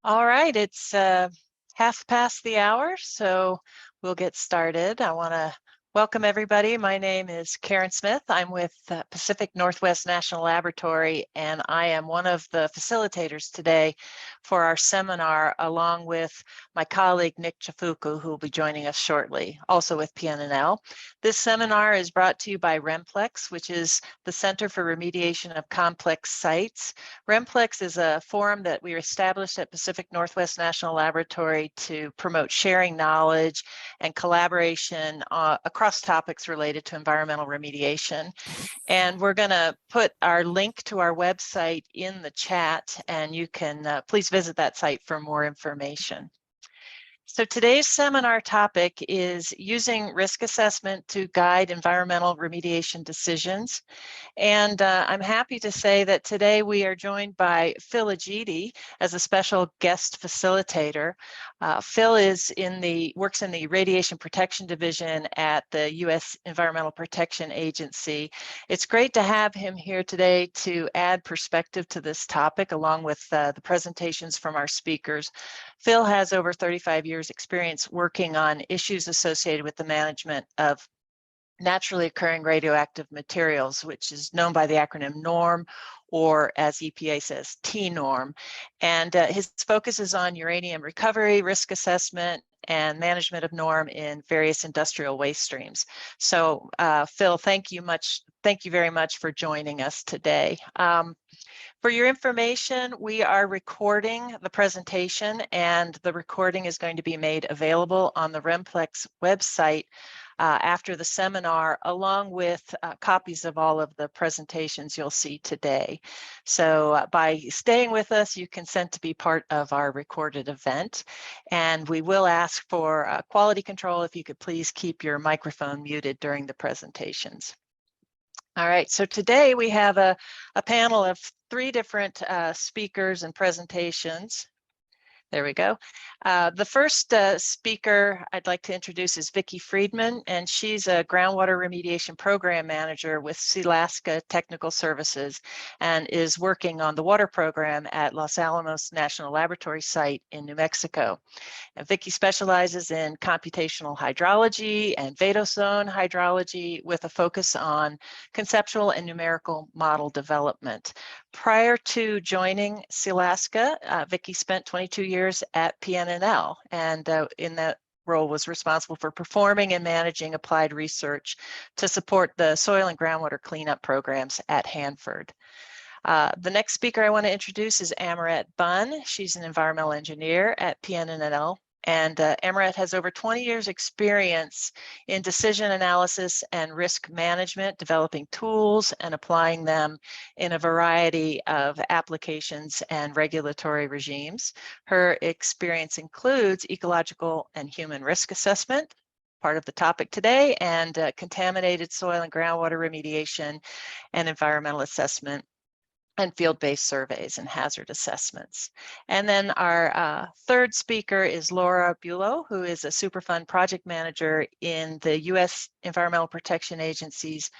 All right, it's half past the hour, so we'll get started. I want to welcome everybody. My name is Karen Smith. I'm with Pacific Northwest National Laboratory, and I am one of the facilitators today for our seminar, along with my colleague Nick Chafuku, who will be joining us shortly, also with PNNL. This seminar is brought to you by RemPlex, which is the Center for Remediation of Complex Sites. RemPlex is a forum that we established at Pacific Northwest National Laboratory to promote sharing knowledge and collaboration across topics related to environmental remediation. And we're going to put our link to our website in the chat, and you can please visit that site for more information. So today's seminar topic is using risk assessment to guide environmental remediation decisions. And I'm happy to say that today we are joined by Phil Agidi as a special guest facilitator. Phil works in the Radiation Protection Division at the U.S. Environmental Protection Agency. It's great to have him here today to add perspective to this topic, along with the presentations from our speakers. Phil has over 35 years experience working on issues associated with the management of naturally occurring radioactive materials, which is known by the acronym NORM, or as EPA says, TNORM. And his focus is on uranium recovery, risk assessment, and management of NORM in various industrial waste streams. So Phil, thank you very much for joining us today. For your information, we are recording the presentation, and the recording is going to be made available on the RemPlex website after the seminar, along with copies of all of the presentations you'll see today. So by staying with us, you consent to be part of our recorded event. And we will ask for quality control if you could please keep your microphone muted during the presentations. All right, so today we have a panel of 3 different speakers and presentations. There we go. The first speaker I'd like to introduce is Vicky Freedman, and she's a groundwater remediation program manager with Sealaska Technical Services and is working on the water program at Los Alamos National Laboratory site in New Mexico. And Vicky specializes in computational hydrology and vadozone hydrology with a focus on conceptual and numerical model development. Prior to joining Sealaska, Vicky spent 22 years at PNNL, and in that role was responsible for performing and managing applied research to support the soil and groundwater cleanup programs at Hanford. The next speaker I want to introduce is Amoret Bunn. She's an environmental engineer at PNNL. And Amoret has over 20 years experience in decision analysis and risk management, developing tools and applying them in a variety of applications and regulatory regimes. Her experience includes ecological and human risk assessment, part of the topic today, and contaminated soil and groundwater remediation and environmental assessment, and field-based surveys and hazard assessments. And then our third speaker is Laura Buelow, who is a Superfund project manager in the U.S. Environmental Protection Agency's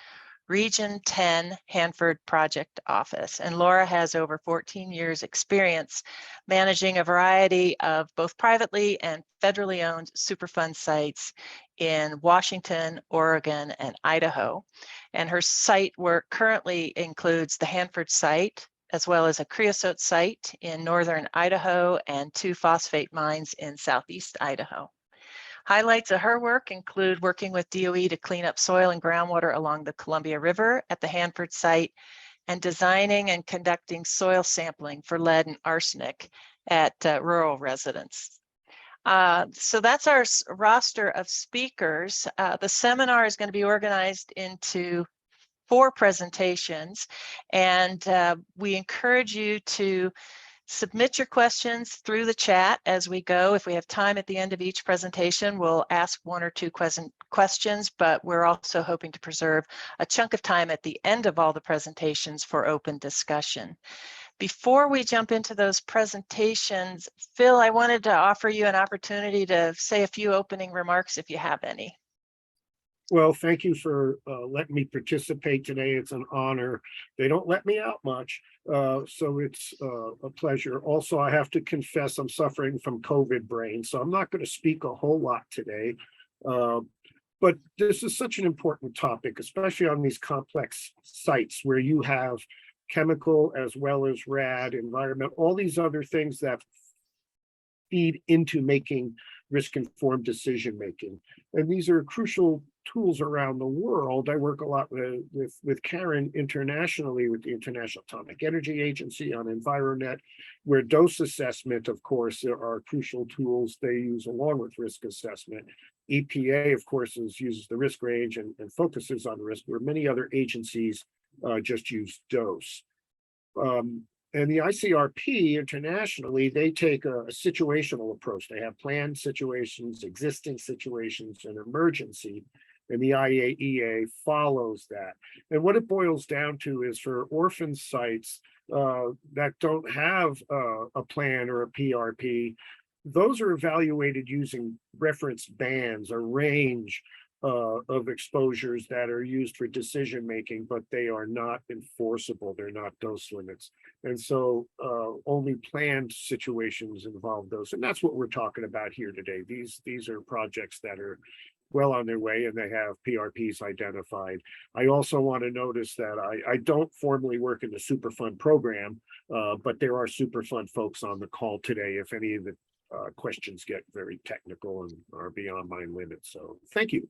Region 10 Hanford Project Office. And Laura has over 14 years experience managing a variety of both privately and federally owned Superfund sites in Washington, Oregon, and Idaho. And her site work currently includes the Hanford site, as well as a creosote site in northern Idaho and 2 phosphate mines in southeast Idaho. Highlights of her work include working with DOE to clean up soil and groundwater along the Columbia River at the Hanford site, and designing and conducting soil sampling for lead and arsenic at rural residents. So that's our roster of speakers. The seminar is going to be organized into 4 presentations, and we encourage you to submit your questions through the chat as we go. If we have time at the end of each presentation, we'll ask 1 or 2 questions, but we're also hoping to preserve a chunk of time at the end of all the presentations for open discussion. Before we jump into those presentations, Phil, I wanted to offer you an opportunity to say a few opening remarks if you have any. Well, thank you for letting me participate today. It's an honor. They don't let me out much, so it's a pleasure. Also, I have to confess I'm suffering from COVID brain, so I'm not going to speak a whole lot today. Uh, but this is such an important topic, especially on these complex sites where you have chemical as well as rad, environment, all these other things that feed into making risk-informed decision making. And these are crucial tools around the world. I work a lot with Karen internationally with the International Atomic Energy Agency on Environet, where dose assessment, of course, are crucial tools they use along with risk assessment. EPA, of course, uses the risk range and focuses on risk, where many other agencies just use dose. And the ICRP internationally, they take a situational approach. They have planned situations, existing situations, and emergency. And the IAEA follows that. And what it boils down to is for orphan sites that don't have a plan or a PRP, those are evaluated using reference bands, a range of exposures that are used for decision making, but they are not enforceable. They're not dose limits. And so only planned situations involve those. And that's what we're talking about here today. These are projects that are well on their way and they have PRPs identified. I also want to notice that I don't formally work in the Superfund program, but there are Superfund folks on the call today if any of the questions get very technical and are beyond my limits. So thank you.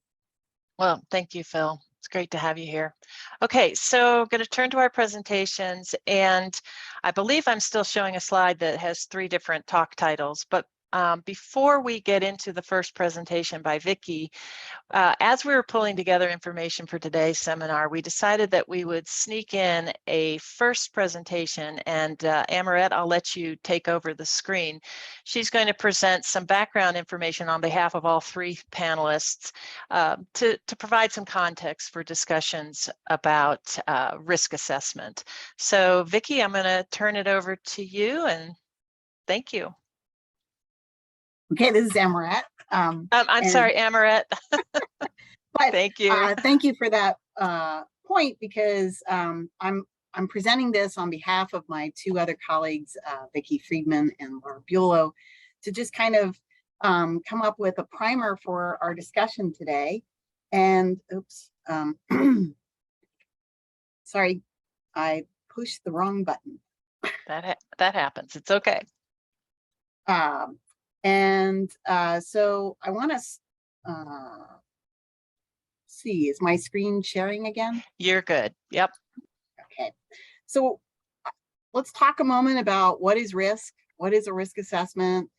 Well, thank you, Phil. It's great to have you here. Okay, so I'm going to turn to our presentations, and I believe I'm still showing a slide that has 3 different talk titles, but before we get into the first presentation by Vicky, as we were pulling together information for today's seminar, we decided that we would sneak in a first presentation, and Amoret, I'll let you take over the screen. She's going to present some background information on behalf of all 3 panelists to provide some context for discussions about risk assessment. So Vicky, I'm going to turn it over to you, and thank you. Okay, this is Amoret. I'm sorry, Amoret. Thank you. Thank you for that point, because I'm presenting this on behalf of my 2 other colleagues, Vicky Freedman and Laura Buelow, to just kind of come up with a primer for our discussion today. And oops, sorry, I pushed the wrong button. That happens. It's okay. So I want to see, is my screen sharing again? You're good. Yep. Okay. So let's talk a moment about what is risk, what is a risk assessment,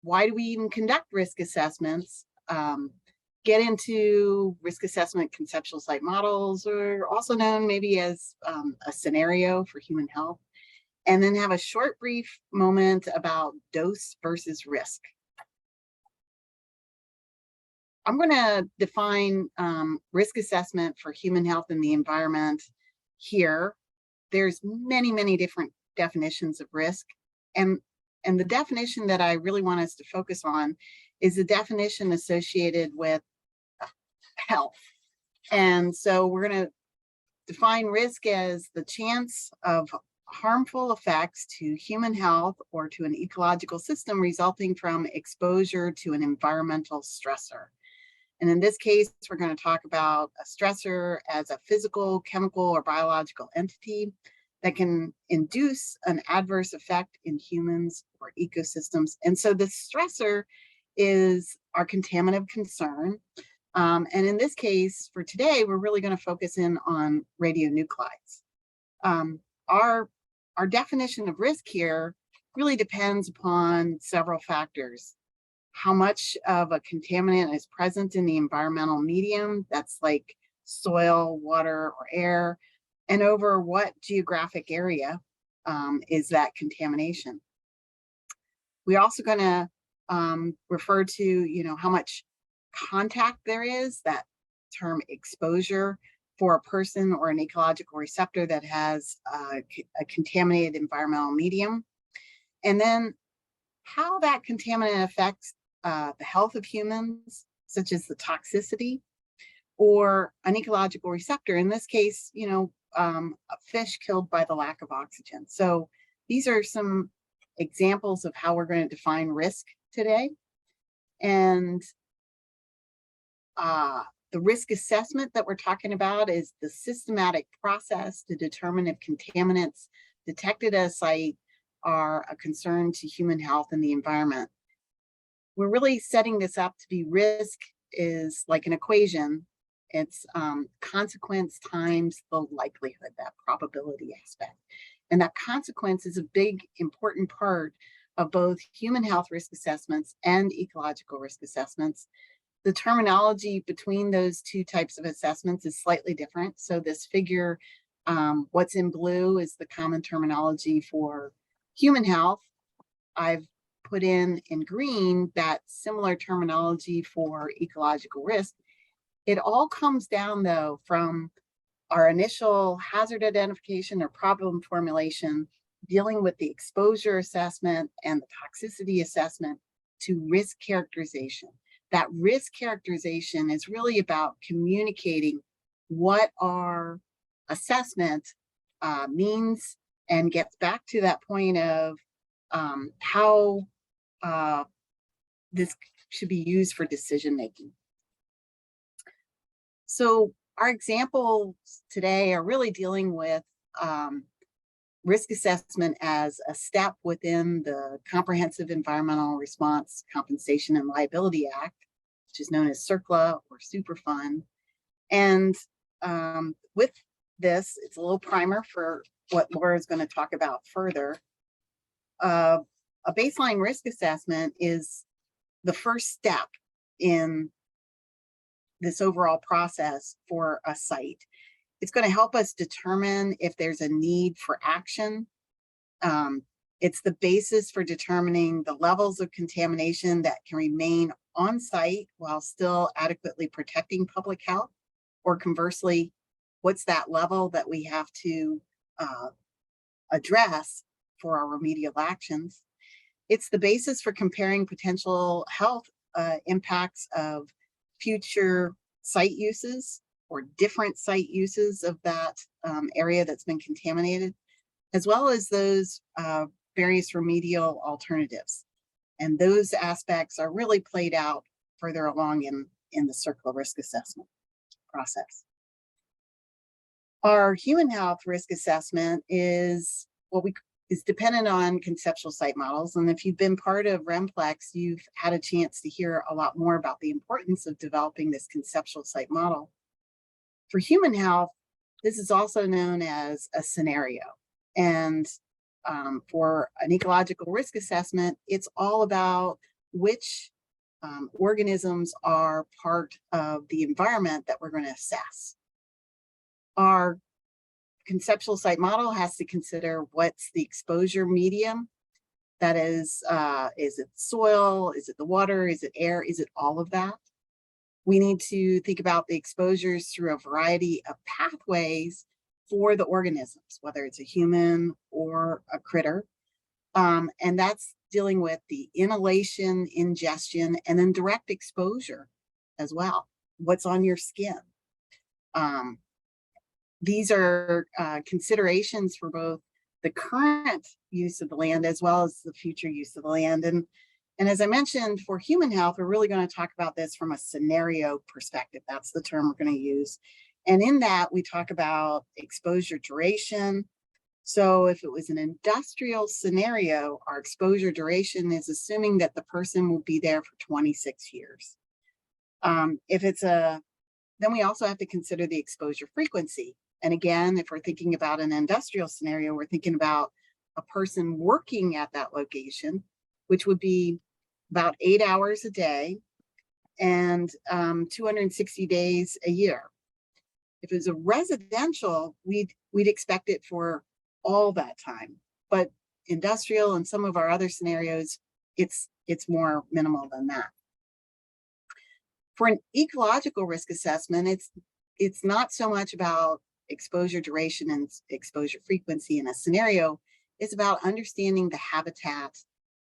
why do we even conduct risk assessments, get into risk assessment conceptual site models, or also known maybe as a scenario for human health, and then have a short brief moment about dose versus risk. I'm going to define risk assessment for human health and the environment here. There's many different definitions of risk, and the definition that I really want us to focus on is the definition associated with health. And so we're going to define risk as the chance of harmful effects to human health or to an ecological system resulting from exposure to an environmental stressor. And in this case, we're going to talk about a stressor as a physical, chemical, or biological entity that can induce an adverse effect in humans or ecosystems. And so the stressor is our contaminative concern. And in this case, for today, we're really going to focus in on radionuclides. Our definition of risk here really depends upon several factors. How much of a contaminant is present in the environmental medium, that's like soil, water, or air, and over what geographic area is that contamination. We're also going to refer to, how much contact there is, that term exposure, for a person or an ecological receptor that has a contaminated environmental medium. And then how that contaminant affects the health of humans, such as the toxicity, or an ecological receptor. In this case, you know, a fish killed by the lack of oxygen. So these are some examples of how we're going to define risk today. And the risk assessment that we're talking about is the systematic process to determine if contaminants detected at a site are a concern to human health and the environment. We're really setting this up to be risk is like an equation. It's consequence times the likelihood, that probability aspect. And that consequence is a big, important part of both human health risk assessments and ecological risk assessments. The terminology between those two types of assessments is slightly different. So this figure, what's in blue is the common terminology for human health. I've put in green that similar terminology for ecological risk. It all comes down, though, from our initial hazard identification or problem formulation, dealing with the exposure assessment and the toxicity assessment, to risk characterization. That risk characterization is really about communicating what our assessment means, and gets back to that point of how this should be used for decision making. So our examples today are really dealing with risk assessment as a step within the Comprehensive Environmental Response, Compensation, and Liability Act, which is known as CERCLA or Superfund. And with this, it's a little primer for what Laura is going to talk about further. A baseline risk assessment is the first step in this overall process for a site. It's going to help us determine if there's a need for action. It's the basis for determining the levels of contamination that can remain on site while still adequately protecting public health, or conversely, what's that level that we have to address for our remedial actions. It's the basis for comparing potential health impacts of future site uses or different site uses of that area that's been contaminated, as well as those various remedial alternatives. And those aspects are really played out further along in the CERCLA risk assessment process. Our human health risk assessment is dependent on conceptual site models. And if you've been part of RemPlex, you've had a chance to hear a lot more about the importance of developing this conceptual site model. For human health, this is also known as a scenario. And for an ecological risk assessment, it's all about which organisms are part of the environment that we're going to assess. Our conceptual site model has to consider what's the exposure medium. That is it soil? Is it the water? Is it air? Is it all of that? We need to think about the exposures through a variety of pathways for the organisms, whether it's a human or a critter. And that's dealing with the inhalation, ingestion, and then direct exposure as well. What's on your skin? These are considerations for both the current use of the land as well as the future use of the land. And as I mentioned, for human health, we're really going to talk about this from a scenario perspective. That's the term we're going to use. And in that, we talk about exposure duration. So if it was an industrial scenario, our exposure duration is assuming that the person will be there for 26 years. Then we also have to consider the exposure frequency. And again, if we're thinking about an industrial scenario, we're thinking about a person working at that location, which would be about 8 hours a day and 260 days a year. If it was a residential, we'd expect it for all that time. But industrial and some of our other scenarios, it's more minimal than that. For an ecological risk assessment, it's not so much about exposure duration and exposure frequency in a scenario. It's about understanding the habitat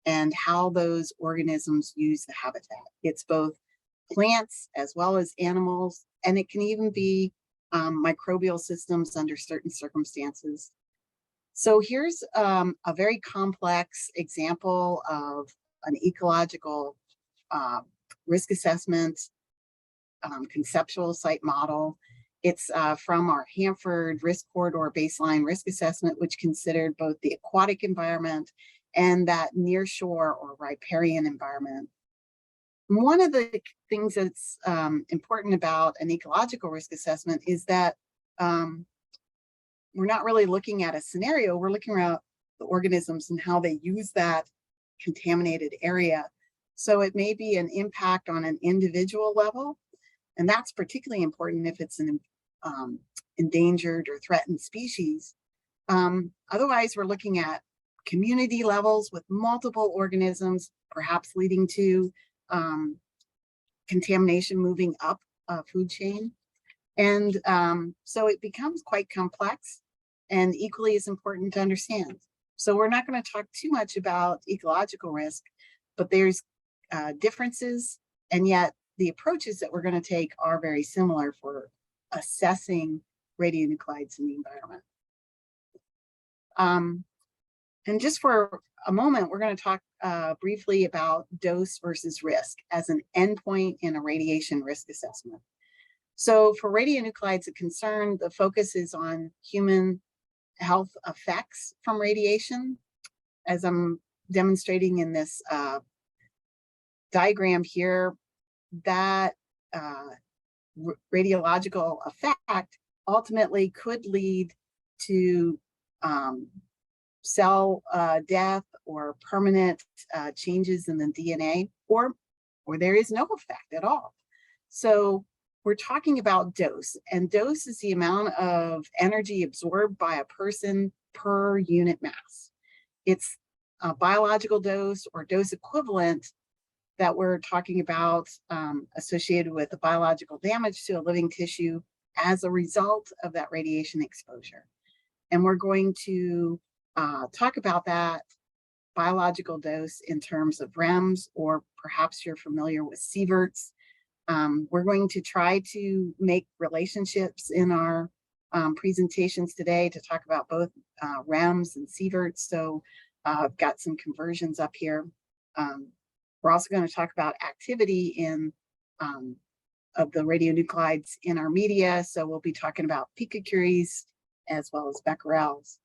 and how those organisms use the habitat. It's both plants as well as animals, and it can even be microbial systems under certain circumstances. So here's a very complex example of an ecological risk assessment conceptual site model. It's from our Hanford Risk Corridor Baseline Risk Assessment, which considered both the aquatic environment and that nearshore or riparian environment. One of the things that's important about an ecological risk assessment is that we're not really looking at a scenario, we're looking at the organisms and how they use that contaminated area. So it may be an impact on an individual level, and that's particularly important if it's an endangered or threatened species. Otherwise, we're looking at community levels with multiple organisms, perhaps leading to contamination moving up a food chain. And so it becomes quite complex and equally as important to understand. So we're not going to talk too much about ecological risk, but there's differences, and yet the approaches that we're going to take are very similar for assessing radionuclides in the environment. And just for a moment, we're going to talk briefly about dose versus risk as an endpoint in a radiation risk assessment. So for radionuclides of concern, the focus is on human health effects from radiation, as I'm demonstrating in this diagram here. That radiological effect ultimately could lead to cell death or permanent changes in the DNA, or there is no effect at all. So we're talking about dose, and dose is the amount of energy absorbed by a person per unit mass. It's a biological dose or dose equivalent that we're talking about associated with the biological damage to a living tissue as a result of that radiation exposure. And we're going to talk about that biological dose in terms of REMS, or perhaps you're familiar with sieverts. We're going to try to make relationships in our presentations today to talk about both REMS and sieverts. So I've got some conversions up here. We're also going to talk about activity in of the radionuclides in our media. So we'll be talking about picocuries as well as becquerels.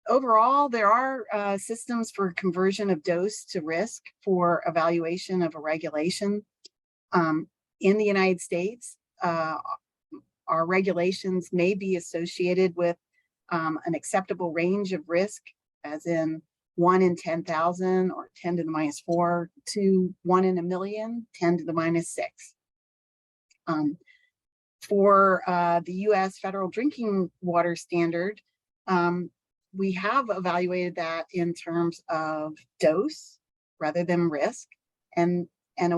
Overall, there are systems for conversion of dose to risk for evaluation of a regulation. In the United States, our regulations may be associated with an acceptable range of risk, as in 1 in 10,000 or 10 to the minus 4 to 1 in a million, 10 to the minus 6. For the US federal drinking water standard, we have evaluated that in terms of dose rather than risk, and a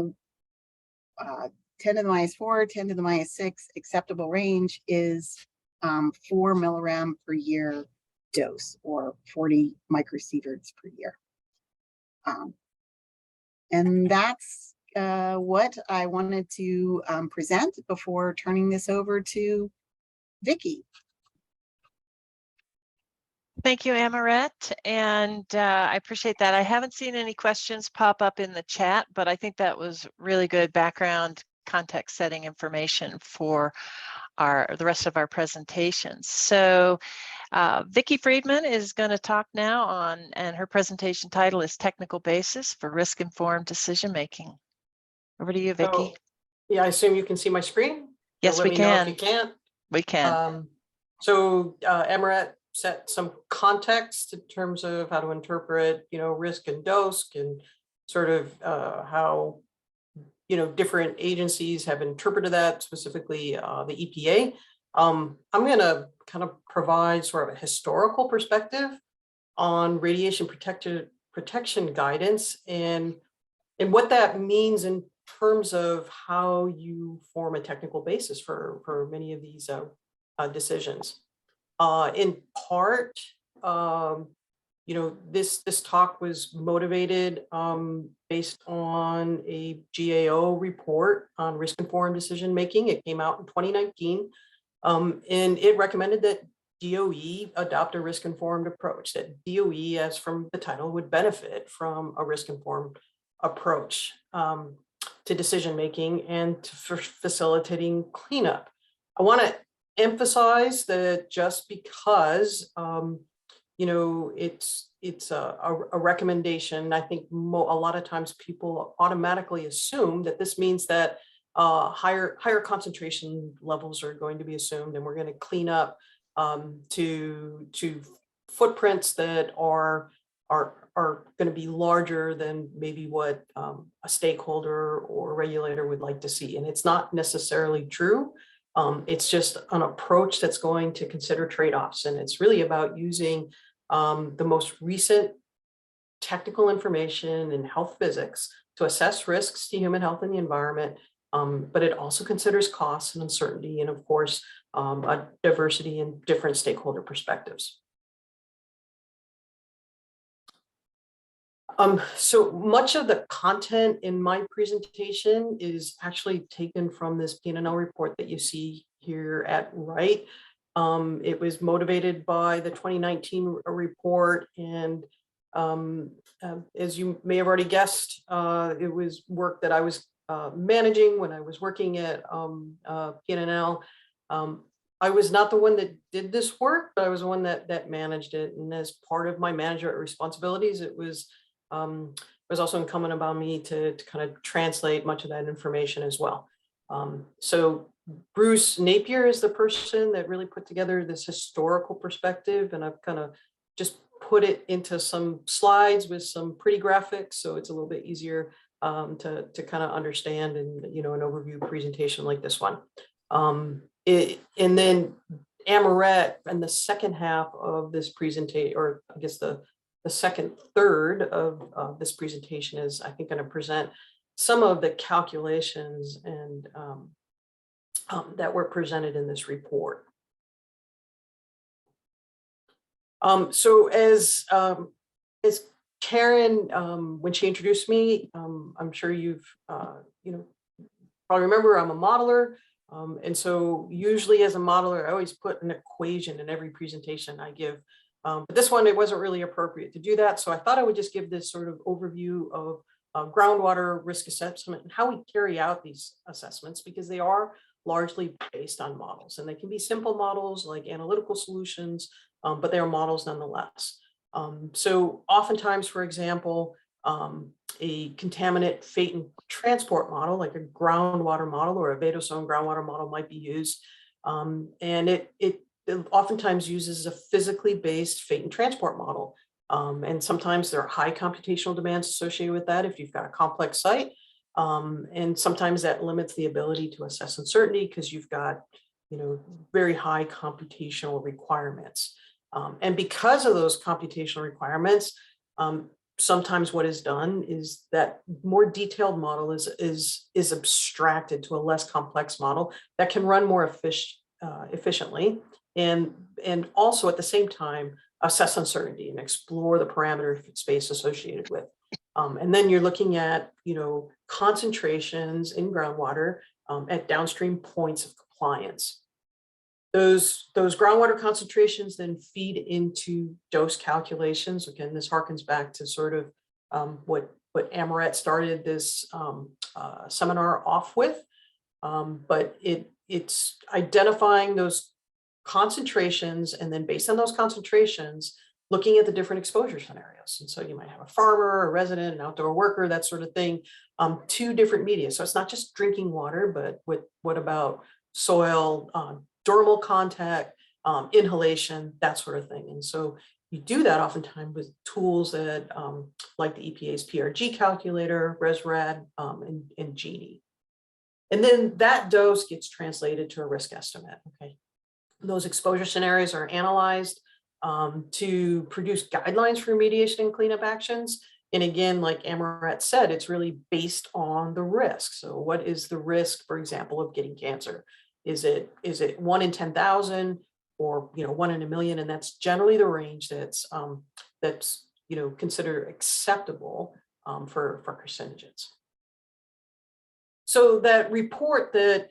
10 to the minus 4, 10 to the minus 6 acceptable range is 4 millirem per year dose, or 40 microsieverts per year. And that's what I wanted to present before turning this over to Vicky. Thank you, Amoret, and I appreciate that. I haven't seen any questions pop up in the chat, but I think that was really good background context setting information for the rest of our presentations. So Vicky Freedman is going to talk now on, and her presentation title is Technical Basis for Risk-Informed Decision Making. Over to you, Vicky. So, yeah, I assume you can see my screen? Yes, we can. If you can't. We can. So Amoret set some context in terms of how to interpret, risk and dose, and sort of how, different agencies have interpreted that, specifically the EPA. I'm going to kind of provide sort of a historical perspective on radiation protection guidance and what that means in terms of how you form a technical basis for many of these decisions. In part, this talk was motivated based on a GAO report on risk-informed decision-making. It came out in 2019, and it recommended that DOE adopt a risk-informed approach, that DOE, as from the title, would benefit from a risk-informed approach to decision-making and for facilitating cleanup. I want to emphasize that just because it's a recommendation, I think a lot of times people automatically assume that this means that higher concentration levels are going to be assumed, and we're going to clean up to footprints that are going to be larger than maybe what a stakeholder or regulator would like to see. And it's not necessarily true. It's just an approach that's going to consider trade-offs. And it's really about using the most recent technical information in health physics to assess risks to human health and the environment. But it also considers costs and uncertainty, and of course, a diversity in different stakeholder perspectives. So much of the content in my presentation is actually taken from this PNNL report that you see here at right. It was motivated by the 2019 report, and as you may have already guessed, it was work that I was managing when I was working at PNNL. I was not the one that did this work, but I was the one that managed it. And as part of my management responsibilities, it was also incumbent upon me to kind of translate much of that information as well. So Bruce Napier is the person that really put together this historical perspective, and I've kind of just put it into some slides with some pretty graphics, so it's a little bit easier to kind of understand in an overview presentation like this one. And then Amoret, and the second half of this presentation, or I guess the second third of this presentation, is I think going to present some of the calculations and that were presented in this report. So as Karen, when she introduced me, I'm sure you've probably remember I'm a modeler. And so usually as a modeler, I always put an equation in every presentation I give. But this one, it wasn't really appropriate to do that. So I thought I would just give this sort of overview of groundwater risk assessment and how we carry out these assessments, because they are largely based on models, and they can be simple models like analytical solutions, but they are models nonetheless. So oftentimes, for example, a contaminant fate and transport model, like a groundwater model or a Vadosone groundwater model, might be used. And it oftentimes uses a physically based fate and transport model. And sometimes there are high computational demands associated with that if you've got a complex site. And sometimes that limits the ability to assess uncertainty because you've got, very high computational requirements. And because of those computational requirements, sometimes what is done is that more detailed model is abstracted to a less complex model that can run more efficiently, and also at the same time assess uncertainty and explore the parameter space associated with. And then you're looking at concentrations in groundwater at downstream points of compliance. Those groundwater concentrations then feed into dose calculations. Again, this harkens back to sort of what Amoret started this seminar off with. But it's identifying those concentrations, and then based on those concentrations, looking at the different exposure scenarios. And so you might have a farmer, a resident, an outdoor worker, that sort of thing, two different media. So it's not just drinking water, but what about soil, dermal contact, inhalation, that sort of thing. And so you do that oftentimes with tools that like the EPA's PRG calculator, ResRad, and GD. And then that dose gets translated to a risk estimate. Okay, those exposure scenarios are analyzed to produce guidelines for remediation and cleanup actions. And again, like Amoret said, it's really based on the risk. So what is the risk, for example, of getting cancer? Is it 1 in 10,000? or 1 in a million, and that's generally the range that's considered acceptable for carcinogens. So that report that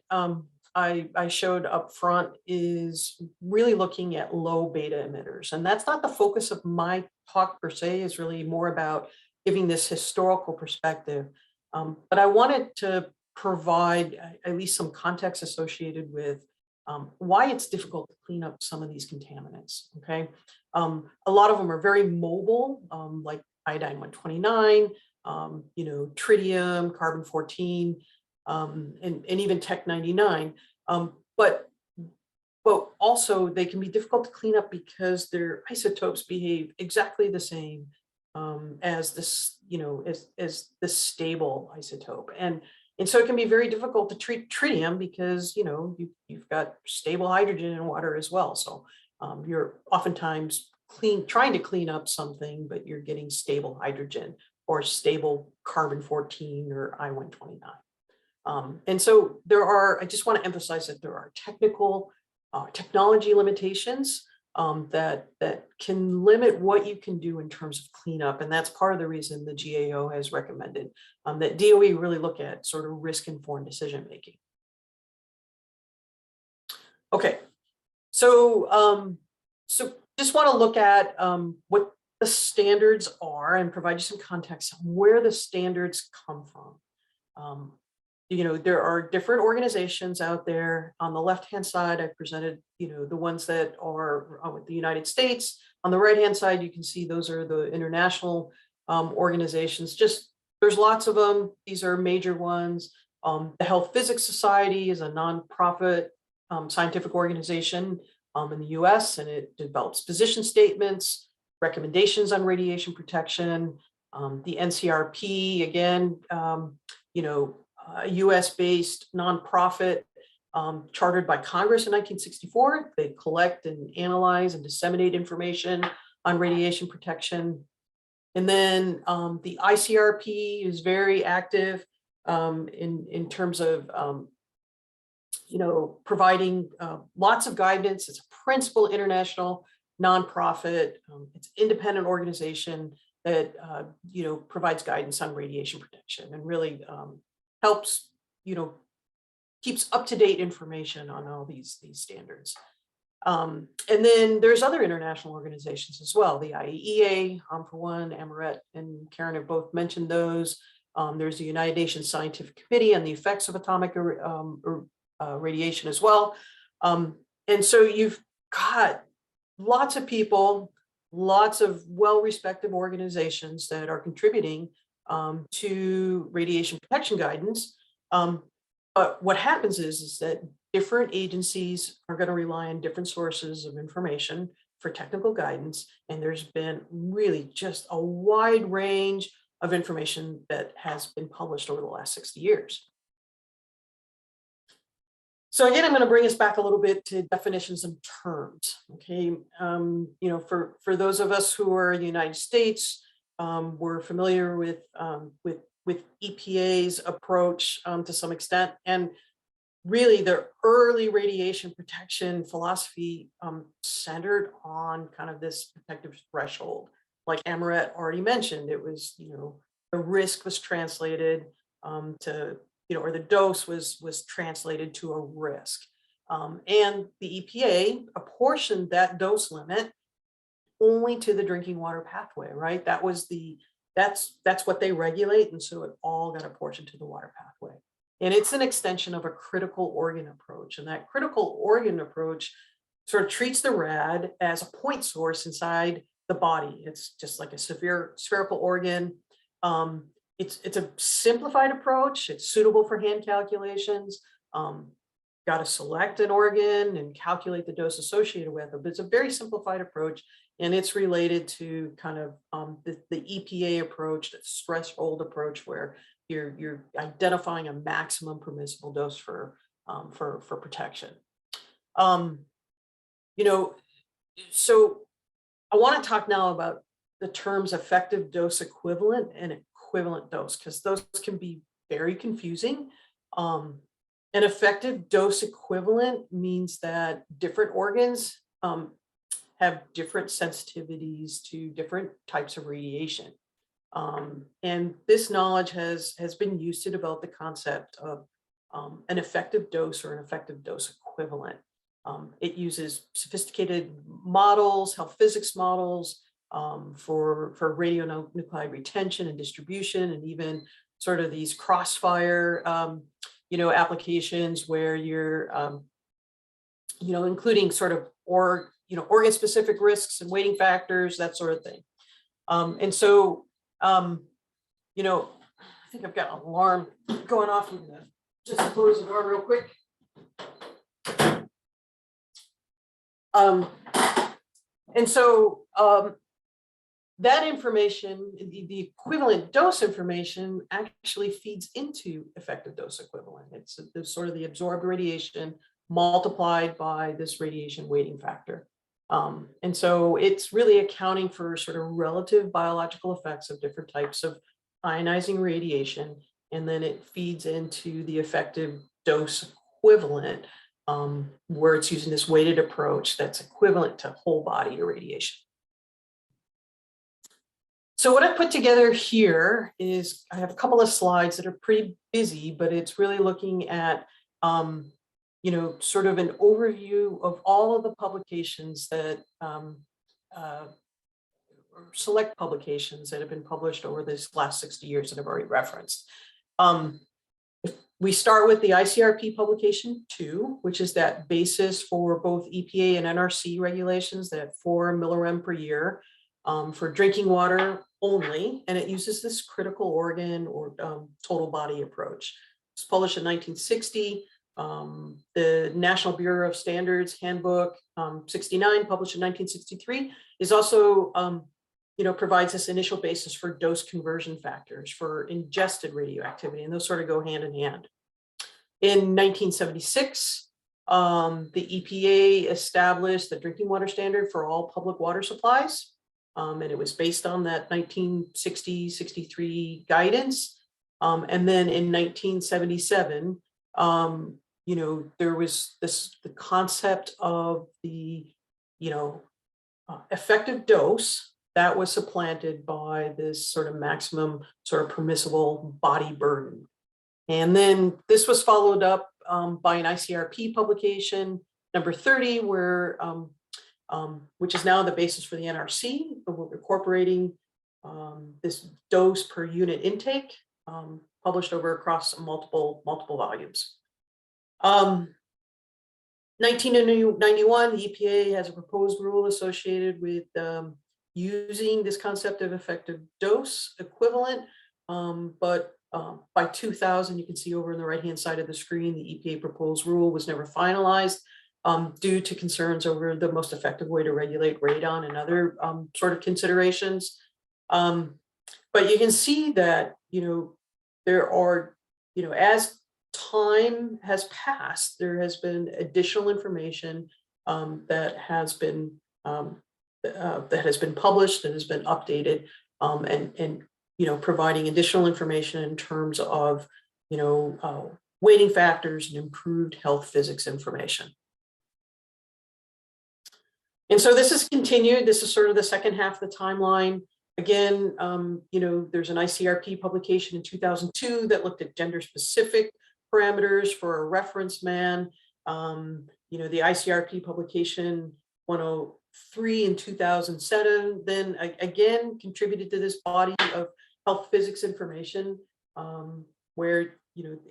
I showed up front is really looking at low beta emitters, and that's not the focus of my talk per se. Is really more about giving this historical perspective, but I wanted to provide at least some context associated with why it's difficult to clean up some of these contaminants. Okay, a lot of them are very mobile, like iodine 129, tritium, carbon 14, and even Tech 99. But also they can be difficult to clean up because their isotopes behave exactly the same as this, as the stable isotope. And so it can be very difficult to treat tritium because, you've got stable hydrogen in water as well. So you're oftentimes trying to clean up something, but you're getting stable hydrogen or stable carbon 14 or I-129. And so I just want to emphasize that there are technology limitations that can limit what you can do in terms of cleanup. And that's part of the reason the GAO has recommended that DOE really look at sort of risk-informed decision-making. Okay, so just want to look at what the standards are and provide you some context on where the standards come from. There are different organizations out there. On the left-hand side, I presented, the ones that are with the United States. On the right-hand side, you can see those are the international organizations. There's lots of them. These are major ones. The Health Physics Society is a nonprofit scientific organization in the US, and it develops position statements, recommendations on radiation protection. The NCRP, again, a US-based nonprofit chartered by Congress in 1964. They collect and analyze and disseminate information on radiation protection. And then the ICRP is very active in terms of providing lots of guidance. It's a principal international nonprofit. It's an independent organization that provides guidance on radiation protection and really helps, keeps up-to-date information on all these standards. And then there's other international organizations as well. The IAEA, for one, Amoret and Karen have both mentioned those. There's the United Nations Scientific Committee on the Effects of Atomic Radiation as well. And so you've got lots of people, lots of well-respected organizations that are contributing to radiation protection guidance. But what happens is that different agencies are going to rely on different sources of information for technical guidance. And there's been really just a wide range of information that has been published over the last 60 years. So again, I'm going to bring us back a little bit to definitions and terms. Okay, for those of us who are in the United States, we're familiar with EPA's approach to some extent, and really the early radiation protection philosophy centered on kind of this protective threshold. Like Amoret already mentioned, it was, the risk was translated to, or the dose was translated to a risk. And the EPA apportioned that dose limit only to the drinking water pathway, right? That's what they regulate. And so it all got apportioned to the water pathway. And it's an extension of a critical organ approach. And that critical organ approach sort of treats the rad as a point source inside the body. It's just like a spherical organ. It's a simplified approach. It's suitable for hand calculations. Got to select an organ and calculate the dose associated with it. But it's a very simplified approach, and it's related to kind of the EPA approach, the threshold approach, where you're identifying a maximum permissible dose for protection. So I want to talk now about the terms effective dose equivalent and equivalent dose, because those can be very confusing. An effective dose equivalent means that different organs have different sensitivities to different types of radiation. And this knowledge has been used to develop the concept of an effective dose or an effective dose equivalent. It uses sophisticated models, health physics models, for radionuclide retention and distribution, and even sort of these crossfire, applications where you're, including sort of organ-specific risks and weighting factors, that sort of thing. And so, I think I've got an alarm going off. I'm gonna just close the door real quick. And so that information, the equivalent dose information, actually feeds into effective dose equivalent. It's sort of the absorbed radiation multiplied by this radiation weighting factor. And so it's really accounting for sort of relative biological effects of different types of ionizing radiation, and then it feeds into the effective dose equivalent, where it's using this weighted approach that's equivalent to whole body irradiation. So what I put together here is I have a couple of slides that are pretty busy, but it's really looking at sort of an overview of all of the publications that select publications that have been published over this last 60 years that I've already referenced. We start with the ICRP publication 2, which is that basis for both EPA and NRC regulations, that 4 millirem per year for drinking water only, and it uses this critical organ or total body approach. It's published in 1960. The National Bureau of Standards Handbook 69, published in 1963, is also provides this initial basis for dose conversion factors for ingested radioactivity, and those sort of go hand in hand. In 1976, the EPA established the drinking water standard for all public water supplies, and it was based on that 1960-63 guidance. And then in 1977, there was the concept of the effective dose that was supplanted by this sort of maximum sort of permissible body burden. And then this was followed up by an ICRP publication, number 30, where which is now the basis for the NRC, incorporating this dose per unit intake, published across multiple volumes. 1991, the EPA has a proposed rule associated with using this concept of effective dose equivalent, but by 2000, you can see over on the right-hand side of the screen, the EPA proposed rule was never finalized due to concerns over the most effective way to regulate radon and other sort of considerations. But you can see that, there are, as time has passed, there has been additional information that has been published, that has been updated, and providing additional information in terms of weighting factors and improved health physics information. And so this is continued. This is sort of the second half of the timeline. Again, there's an ICRP publication in 2002 that looked at gender-specific parameters for a reference man. The ICRP publication 103 in 2007 then again contributed to this body of health physics information, where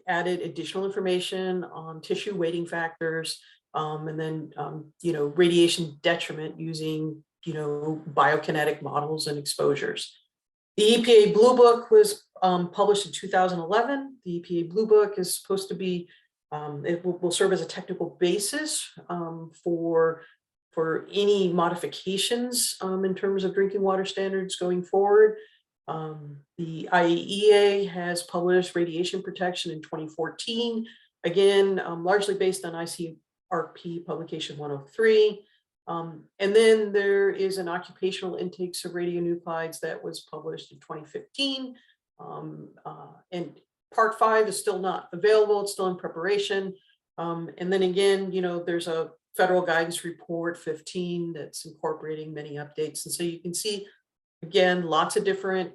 added additional information on tissue weighting factors, and then radiation detriment using biokinetic models and exposures. The EPA Blue Book was published in 2011. The EPA Blue Book is supposed to be, it will serve as a technical basis for any modifications in terms of drinking water standards going forward. The IAEA has published radiation protection in 2014, again, largely based on ICRP publication 103. And then there is an occupational intakes of radionuclides that was published in 2015. And part 5 is still not available, it's still in preparation. And then again, there's a Federal Guidance Report 15 that's incorporating many updates. And so you can see, again, lots of different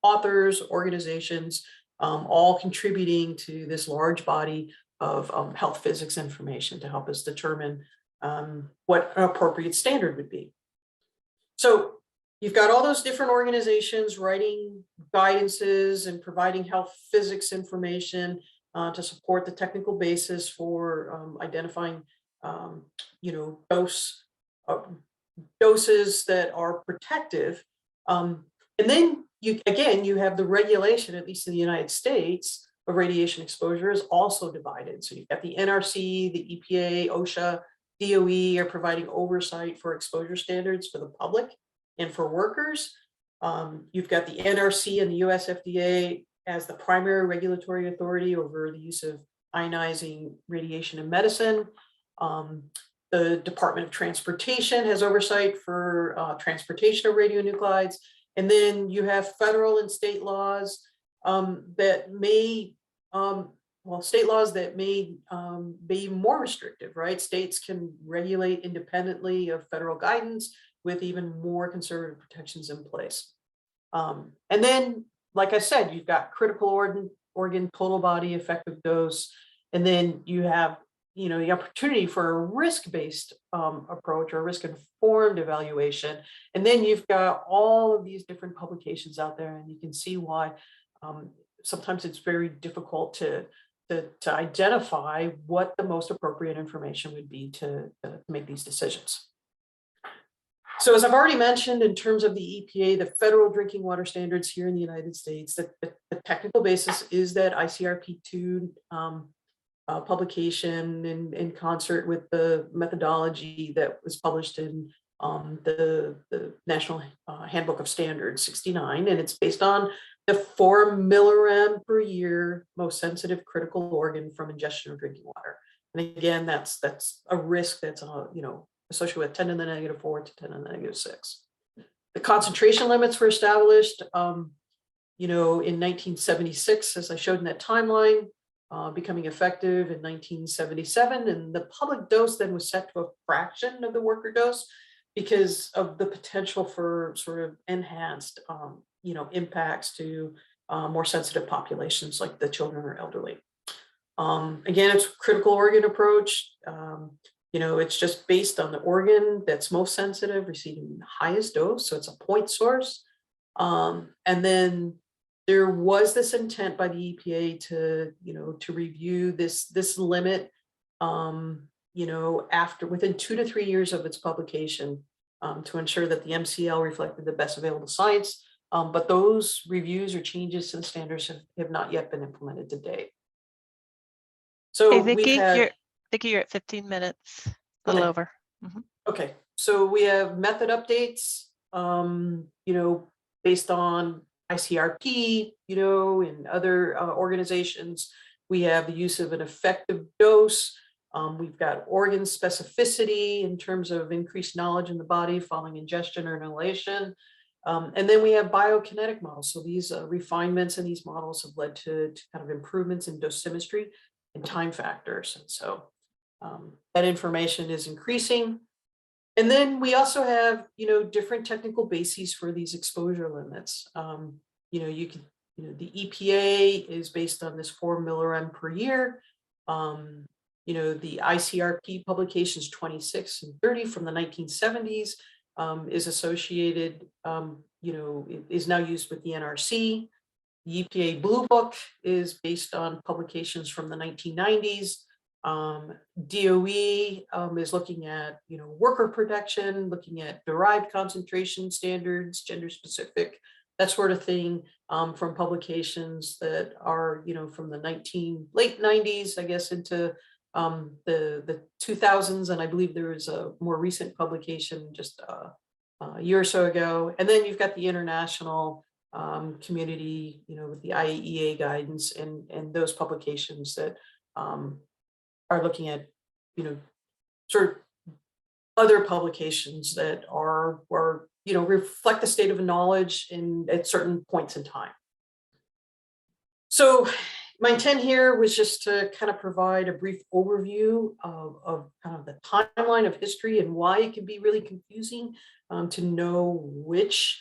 authors, organizations, all contributing to this large body of health physics information to help us determine what an appropriate standard would be. So you've got all those different organizations writing guidances and providing health physics information to support the technical basis for identifying, doses that are protective. And then you have the regulation, at least in the United States, of radiation exposure is also divided. So you've got the NRC, the EPA, OSHA, DOE are providing oversight for exposure standards for the public and for workers. You've got the NRC and the US FDA as the primary regulatory authority over the use of ionizing radiation in medicine. The Department of Transportation has oversight for transportation of radionuclides. And then you have federal and state laws that may, state laws that may be more restrictive, right? States can regulate independently of federal guidance with even more conservative protections in place. And then, like I said, you've got critical organ, total body effective dose, and then you have, the opportunity for a risk-based approach or risk-informed evaluation. And then you've got all of these different publications out there, and you can see why sometimes it's very difficult to identify what the most appropriate information would be to make these decisions. So as I've already mentioned, in terms of the EPA, the federal drinking water standards here in the United States, the technical basis is that ICRP2 publication in concert with the methodology that was published in the National Handbook of Standards 69, and it's based on the 4 millirem per year most sensitive critical organ from ingestion of drinking water. And again, that's a risk that's associated with 10 to the -4 to 10 to the -6. The concentration limits were established, in 1976, as I showed in that timeline, becoming effective in 1977, and the public dose then was set to a fraction of the worker dose because of the potential for sort of enhanced, impacts to more sensitive populations like the children or elderly. Again, it's a critical organ approach. It's just based on the organ that's most sensitive, receiving the highest dose. So it's a point source. And then there was this intent by the EPA to review this limit, within 2 to 3 years of its publication, to ensure that the MCL reflected the best available science. But those reviews or changes to the standards have not yet been implemented to date. So Hey, Vicky, we've had, you're at 15 minutes, a little over. Mm-hmm. Okay, so we have method updates, based on ICRP, and other organizations. We have the use of an effective dose. We've got organ specificity in terms of increased knowledge in the body following ingestion or inhalation. And then we have biokinetic models. So these refinements in these models have led to kind of improvements in dosimetry and time factors. And so that information is increasing. And then we also have, different technical bases for these exposure limits. The EPA is based on this 4 millirem per year. The ICRP publications 26 and 30 from the 1970s is associated, is now used with the NRC. The EPA Blue Book is based on publications from the 1990s. DOE is looking at, worker protection, looking at derived concentration standards, gender specific, that sort of thing, from publications that are, from the late 90s, I guess, into the 2000s. And I believe there is a more recent publication just a year or so ago. And then you've got the international community, with the IAEA guidance and those publications that are looking at, sort of other publications that are reflect the state of knowledge at certain points in time. So, my intent here was just to kind of provide a brief overview of kind of the timeline of history and why it can be really confusing to know which,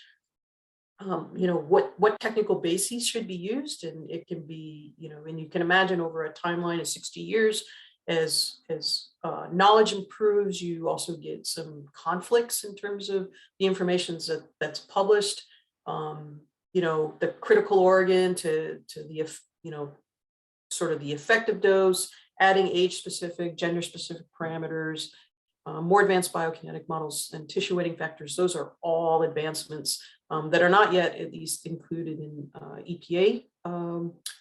what technical bases should be used. And it can be, and you can imagine over a timeline of 60 years, as knowledge improves, you also get some conflicts in terms of the information that's published. The critical organ to the, sort of the effective dose, adding age-specific, gender-specific parameters, more advanced biokinetic models and tissue weighting factors. Those are all advancements that are not yet at least included in EPA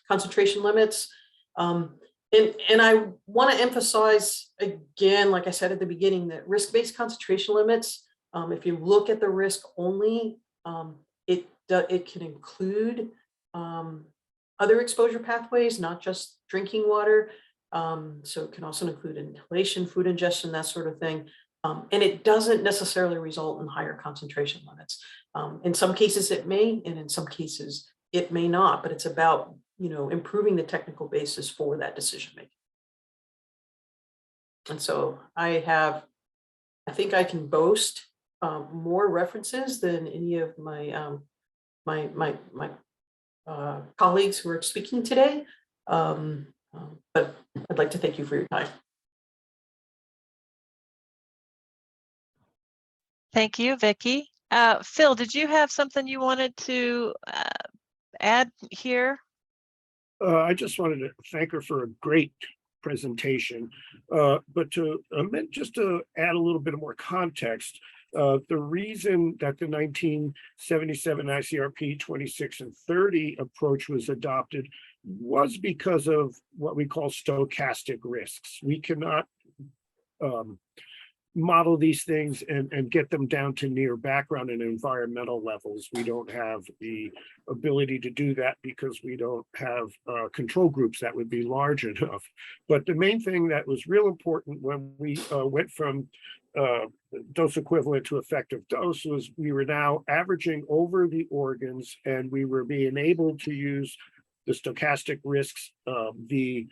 concentration limits. And I want to emphasize again, like I said at the beginning, that risk-based concentration limits, if you look at the risk only, it can include other exposure pathways, not just drinking water. So it can also include inhalation, food ingestion, that sort of thing. And it doesn't necessarily result in higher concentration limits. In some cases it may, and in some cases it may not, but it's about improving the technical basis for that decision making. And so I think I can boast more references than any of my my colleagues who are speaking today. But I'd like to thank you for your time. Thank you, Vicky. Phil, did you have something you wanted to add here? I just wanted to thank her for a great presentation, but just to add a little bit more context, the reason that the 1977 ICRP 26 and 30 approach was adopted was because of what we call stochastic risks. We cannot model these things and get them down to near background and environmental levels. We don't have the ability to do that because we don't have control groups that would be large enough. But the main thing that was real important when we went from dose equivalent to effective dose was we were now averaging over the organs, and we were being able to use the stochastic risks, the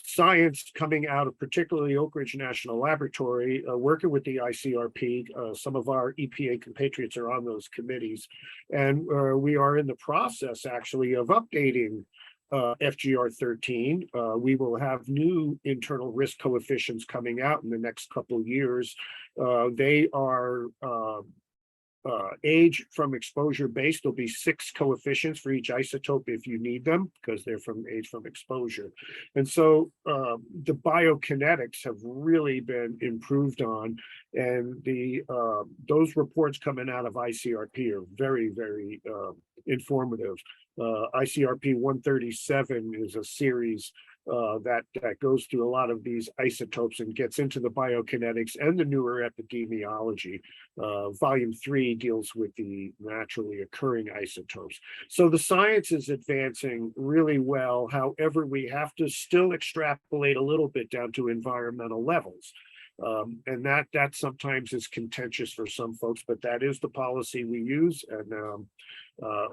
science coming out of particularly Oak Ridge National Laboratory, working with the ICRP. Some of our EPA compatriots are on those committees, and we are in the process actually of updating FGR 13. We will have new internal risk coefficients coming out in the next couple of years. They are age from exposure based. There'll be 6 coefficients for each isotope if you need them, because they're from age from exposure. And so the biokinetics have really been improved on, and the those reports coming out of ICRP are very, very informative. ICRP 137 is a series that goes through a lot of these isotopes and gets into the biokinetics and the newer epidemiology. Volume 3 deals with the naturally occurring isotopes. So the science is advancing really well. However, we have to still extrapolate a little bit down to environmental levels. And that sometimes is contentious for some folks, but that is the policy we use. And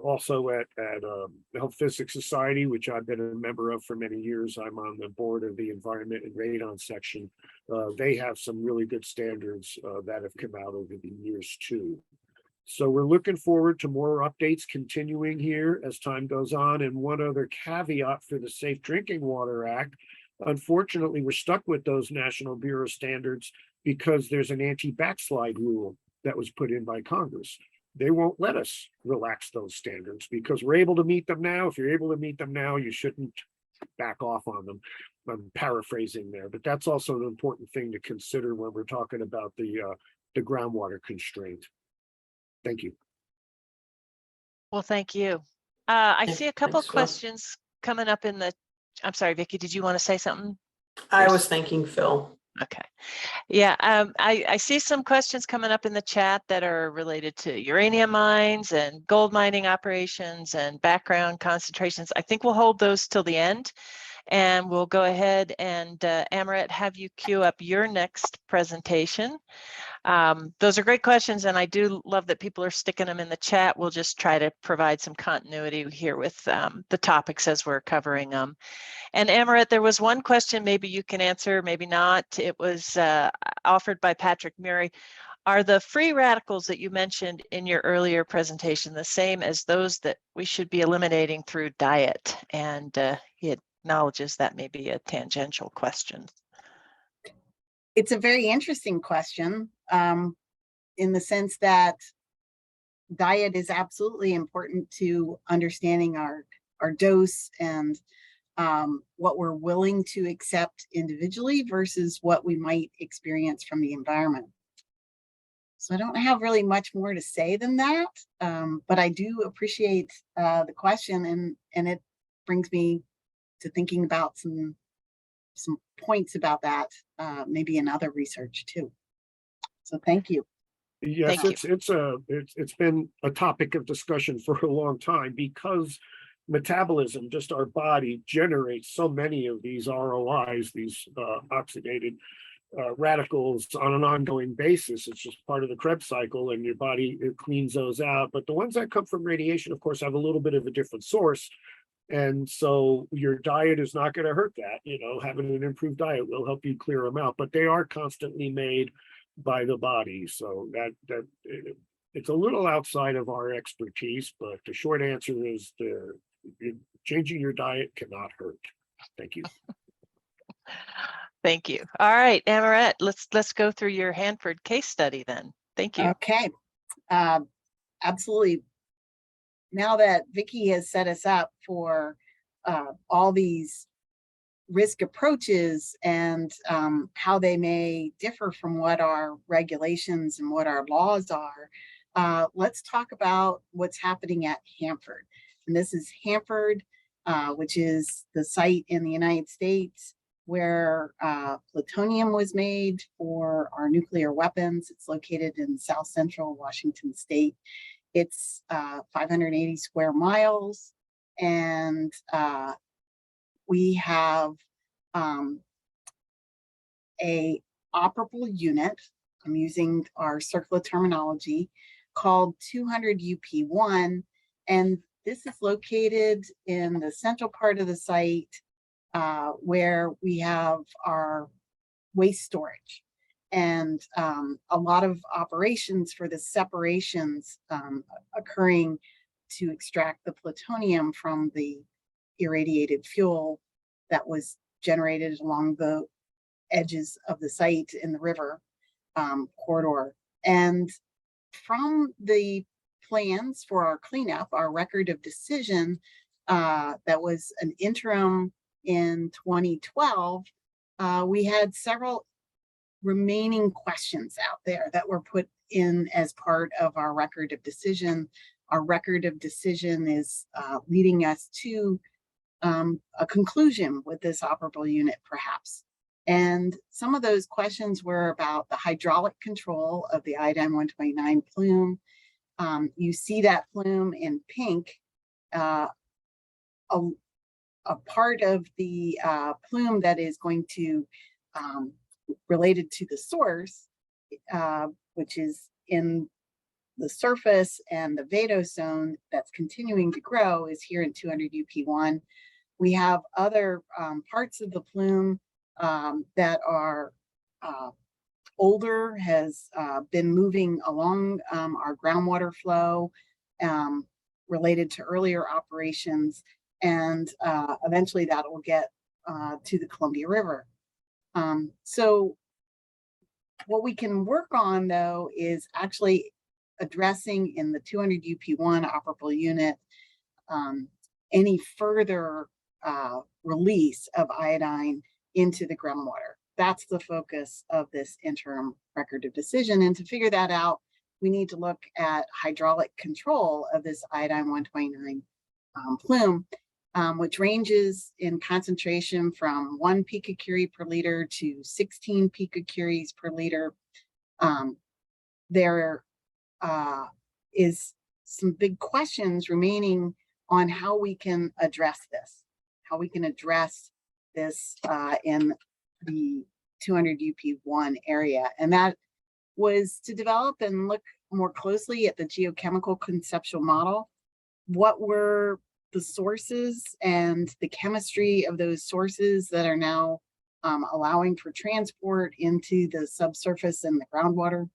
also at the Health Physics Society, which I've been a member of for many years, I'm on the board of the Environment and Radon section. They have some really good standards that have come out over the years too. So we're looking forward to more updates continuing here as time goes on. And one other caveat for the Safe Drinking Water Act: unfortunately, we're stuck with those National Bureau standards because there's an anti-backslide rule that was put in by Congress. They won't let us relax those standards because we're able to meet them now. If you're able to meet them now, you shouldn't back off on them. I'm paraphrasing there, but that's also an important thing to consider when we're talking about the groundwater constraint. Thank you. Well, thank you. I see a couple of Phil. questions coming up in the, I'm sorry, Vicky, did you want to say something? I was thanking Phil. Okay. Yeah, I see some questions coming up in the chat that are related to uranium mines and gold mining operations and background concentrations. I think we'll hold those till the end, and we'll go ahead and Amoret, have you queue up your next presentation. Those are great questions, and I do love that people are sticking them in the chat. We'll just try to provide some continuity here with the topics as we're covering them. And Amoret, there was one question maybe you can answer, maybe not. It was offered by Patrick Murray. Are the free radicals that you mentioned in your earlier presentation the same as those that we should be eliminating through diet? And he acknowledges that may be a tangential question. It's a very interesting question, in the sense that diet is absolutely important to understanding our dose and what we're willing to accept individually versus what we might experience from the environment. So I don't have really much more to say than that, but I do appreciate the question, and it brings me to thinking about some points about that, maybe in other research too. So thank you. Yes, Thank it's been a topic of discussion for a long time because metabolism, just our body, generates so many of these ROIs, these oxidated radicals on an ongoing basis. It's just part of the Krebs cycle, and your body, it cleans those out. But the ones that come from radiation, of course, have a little bit of a different source. And so your diet is not going to hurt that. You know, having an improved diet will help you clear them out, but they are constantly made by the body. So it's a little outside of our expertise, but the short answer is changing your diet cannot hurt. Thank you. Thank you. All right, Amoret, let's go through your Hanford case study then. Thank you. Okay, absolutely. Now that Vicky has set us up for all these risk approaches and how they may differ from what our regulations and what our laws are, let's talk about what's happening at Hanford. And this is Hanford, which is the site in the United States where plutonium was made for our nuclear weapons. It's located in South Central Washington State. It's 580 square miles, and we have a operable unit. I'm using our circular terminology called 200 UP1, and this is located in the central part of the site where we have our waste storage. And a lot of operations for the separations occurring to extract the plutonium from the irradiated fuel that was generated along the edges of the site in the river corridor. And from the plans for our cleanup, our record of decision, that was an interim in 2012, we had several remaining questions out there that were put in as part of our record of decision. Our record of decision is leading us to a conclusion with this operable unit, perhaps. And some of those questions were about the hydraulic control of the iodine-129 plume. You see that plume in pink. A part of the plume that is going to related to the source, which is in the surface and the vadose that's continuing to grow, is here in 200 UP1. We have other parts of the plume that are older, has been moving along our groundwater flow related to earlier operations, and eventually that will get to the Columbia River. So what we can work on, though, is actually addressing in the 200 UP1 operable unit any further release of iodine into the groundwater. That's the focus of this interim record of decision. And to figure that out, we need to look at hydraulic control of this iodine-129 plume, which ranges in concentration from 1 picocurie per liter to 16 picocuries per liter. There is some big questions remaining on how we can address this, in the 200 UP1 area. And that was to develop and look more closely at the geochemical conceptual model. What were the sources and the chemistry of those sources that are now allowing for transport into the subsurface and the groundwater?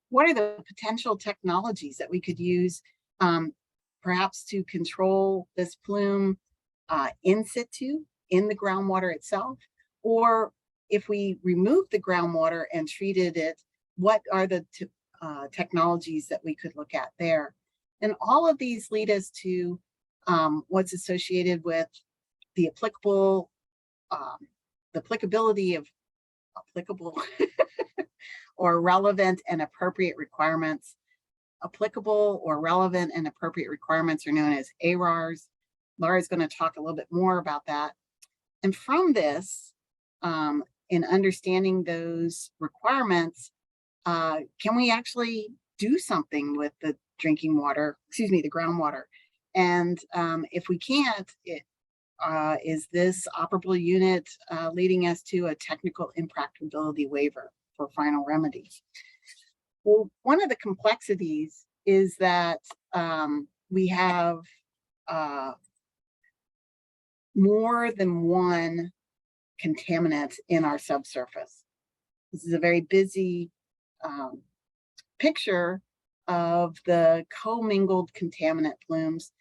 What are the potential technologies that we could use perhaps to control this plume in situ, in the groundwater itself? Or if we remove the groundwater and treated it, what are the technologies that we could look at there? And all of these lead us to what's associated with the applicable, the applicability of applicable or relevant and appropriate requirements. Applicable or relevant and appropriate requirements are known as ARARs. Laura's going to talk a little bit more about that. And from this, in understanding those requirements, can we actually do something with the drinking water, excuse me, the groundwater? And if we can't, is this operable unit leading us to a technical impracticability waiver for final remedy? Well, one of the complexities is that we have more than one contaminant in our subsurface. This is a very busy picture of the commingled contaminant plumes.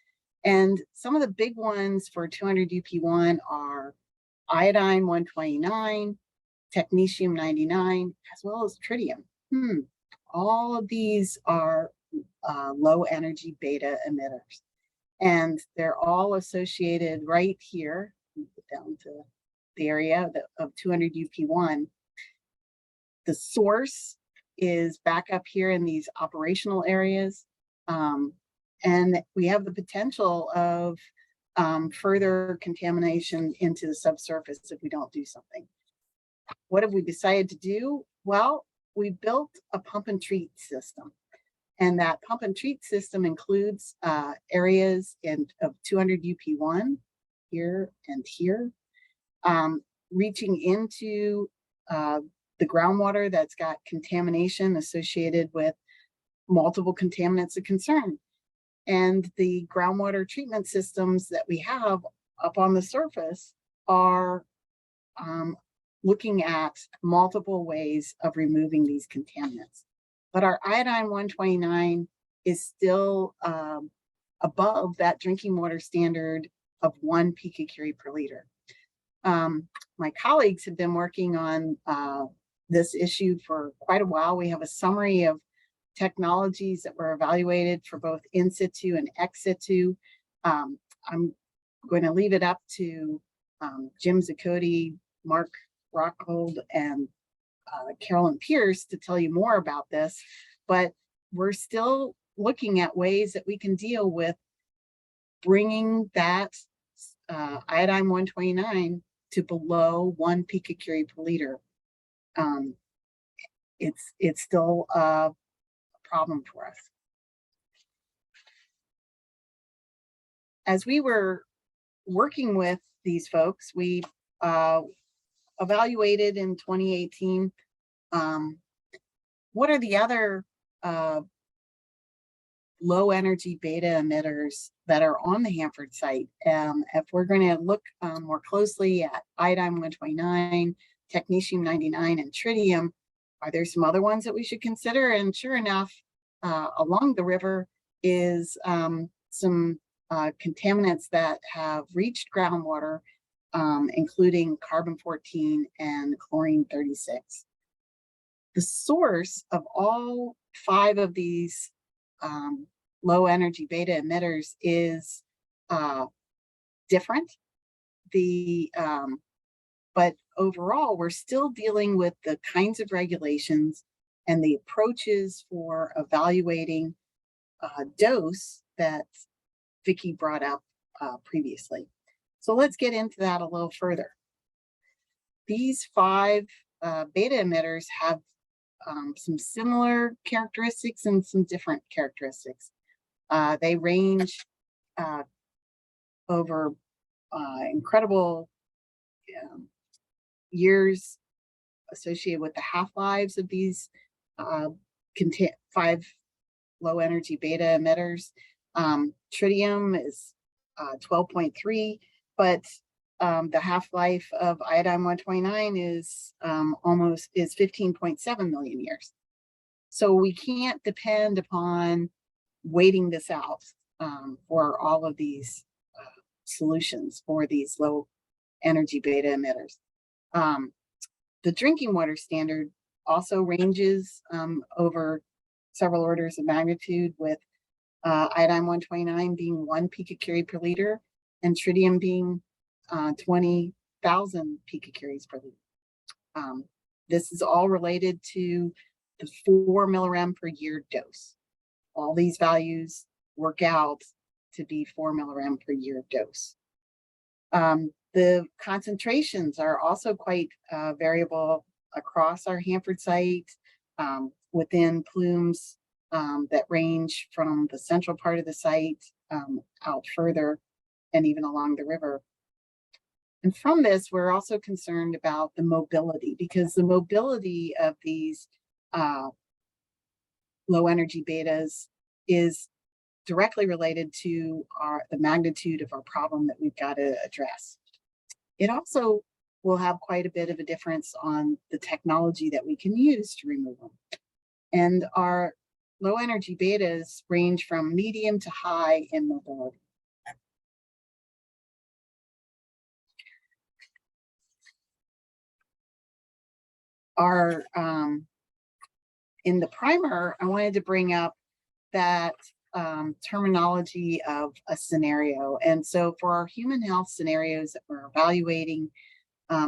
And some of the big ones for 200 UP1 are iodine 129, technetium 99, as well as tritium. All of these are low energy beta emitters. And they're all associated right here, down to the area of 200 UP1. The source is back up here in these operational areas. And we have the potential of further contamination into the subsurface if we don't do something. What have we decided to do? Well, we built a pump and treat system. And that pump and treat system includes areas of 200 UP1, here and here, reaching into the groundwater that's got contamination associated with multiple contaminants of concern. And the groundwater treatment systems that we have up on the surface are looking at multiple ways of removing these contaminants. But our iodine 129 is still above that drinking water standard of 1 picocurie per liter. My colleagues have been working on this issue for quite a while. We have a summary of technologies that were evaluated for both in situ and ex situ. I'm going to leave it up to Jim Zacote, Mark Rockhold, and Carolyn Pierce to tell you more about this, but we're still looking at ways that we can deal with bringing that iodine 129 to below 1 picocurie per liter. It's still a problem for us. As we were working with these folks, we evaluated in 2018 what are the other low energy beta emitters that are on the Hanford site. If we're going to look more closely at iodine 129, technetium 99, and tritium, are there some other ones that we should consider? And sure enough, along the river is some contaminants that have reached groundwater, including carbon-14 and chlorine-36. The source of all 5 of these low energy beta emitters is different. But overall, we're still dealing with the kinds of regulations and the approaches for evaluating dose that Vicky brought up previously. So let's get into that a little further. These 5 beta emitters have some similar characteristics and some different characteristics. They range over incredible years associated with the half-lives of these contain 5 low energy beta emitters. Tritium is 12.3, but the half-life of iodine-129 is almost 15.7 million years. So we can't depend upon waiting this out for all of these solutions for these low energy beta emitters. The drinking water standard also ranges over several orders of magnitude, with iodine-129 being 1 picocurie per liter and tritium being 20,000 picocuries per liter. This is all related to the 4 millirem per year dose. All these values work out to be 4 millirem per year dose. The concentrations are also quite variable across our Hanford site, within plumes that range from the central part of the site out further and even along the river. And from this, we're also concerned about the mobility, because the mobility of these low energy betas is directly related to the magnitude of our problem that we've got to address. It also will have quite a bit of a difference on the technology that we can use to remove them. And our low energy betas range from medium to high in mobility. In the primer, I wanted to bring up that terminology of a scenario. And so for our human health scenarios that we're evaluating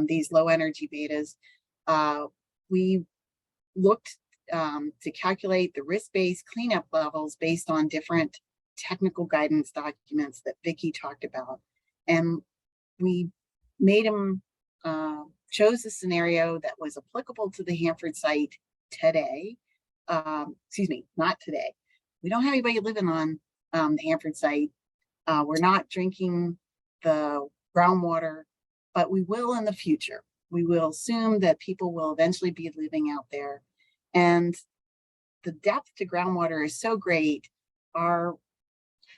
these low energy betas, we looked to calculate the risk-based cleanup levels based on different technical guidance documents that Vicky talked about. And we made them, chose a scenario that was applicable to the Hanford site today. Excuse me, not today. We don't have anybody living on the Hanford site. We're not drinking the groundwater, but we will in the future. We will assume that people will eventually be living out there. And the depth to groundwater is so great, the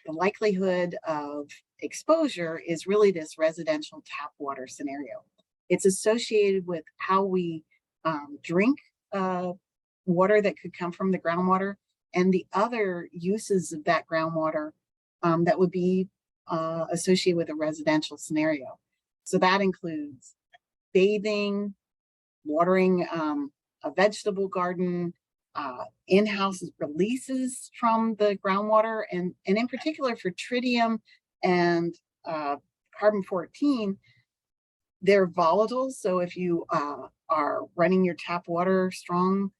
likelihood of exposure is really this residential tap water scenario. It's associated with how we drink water that could come from the groundwater and the other uses of that groundwater that would be associated with a residential scenario. So that includes bathing, watering a vegetable garden, in-house releases from the groundwater, and in particular for tritium and carbon-14, they're volatile. So if you are running your tap water strong,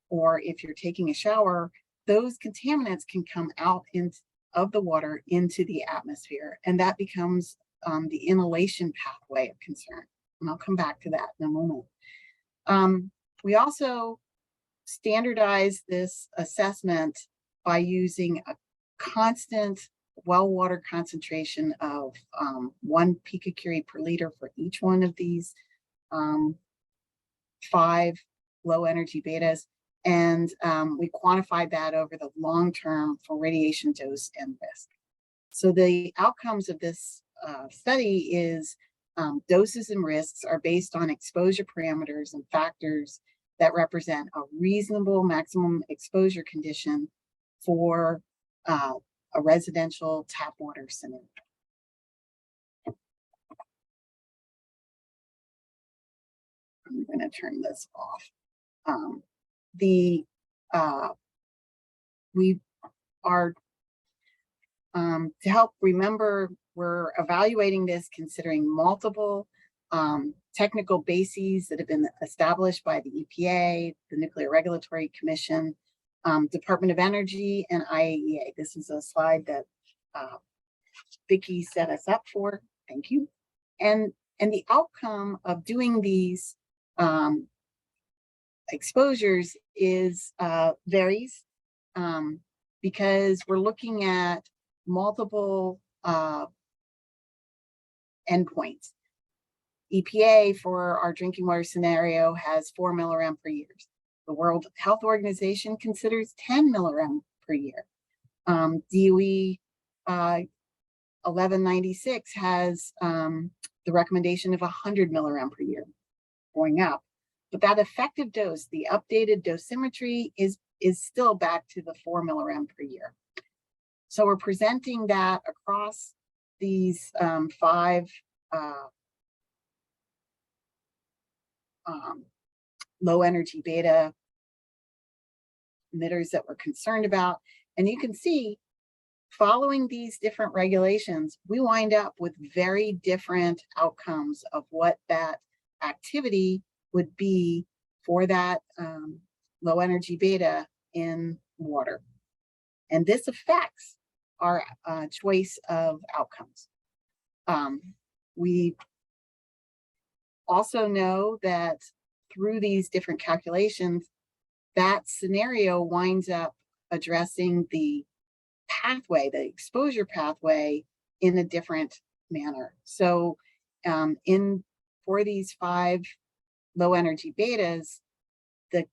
or if you're taking a shower, those contaminants can come out of the water into the atmosphere, and that becomes the inhalation pathway of concern. And I'll come back to that in a moment. We also standardize this assessment by using a constant well water concentration of 1 picocurie per liter for each one of these 5 low energy betas. And we quantified that over the long term for radiation dose and risk. So the outcomes of this study is doses and risks are based on exposure parameters and factors that represent a reasonable maximum exposure condition for a residential tap water scenario. I'm going to turn this off. We are, to help remember, we're evaluating this considering multiple technical bases that have been established by the EPA, the Nuclear Regulatory Commission, Department of Energy, and IAEA. This is a slide that Vicky set us up for. Thank you. And the outcome of doing these exposures is varies because we're looking at multiple endpoints. EPA for our drinking water scenario has 4 millirem per year. The World Health Organization considers 10 milligram per year. DOE 1196 has the recommendation of 100 milligram per year, going up. But that effective dose, the updated dosimetry, is still back to the 4 milligram per year. So we're presenting that across these 5 low energy beta emitters that we're concerned about. And you can see, following these different regulations, we wind up with very different outcomes of what that activity would be for that low energy beta in water. And this affects our choice of outcomes. We also know that through these different calculations, that scenario winds up addressing the pathway, the exposure pathway, in a different manner. So for these 5 low energy betas, the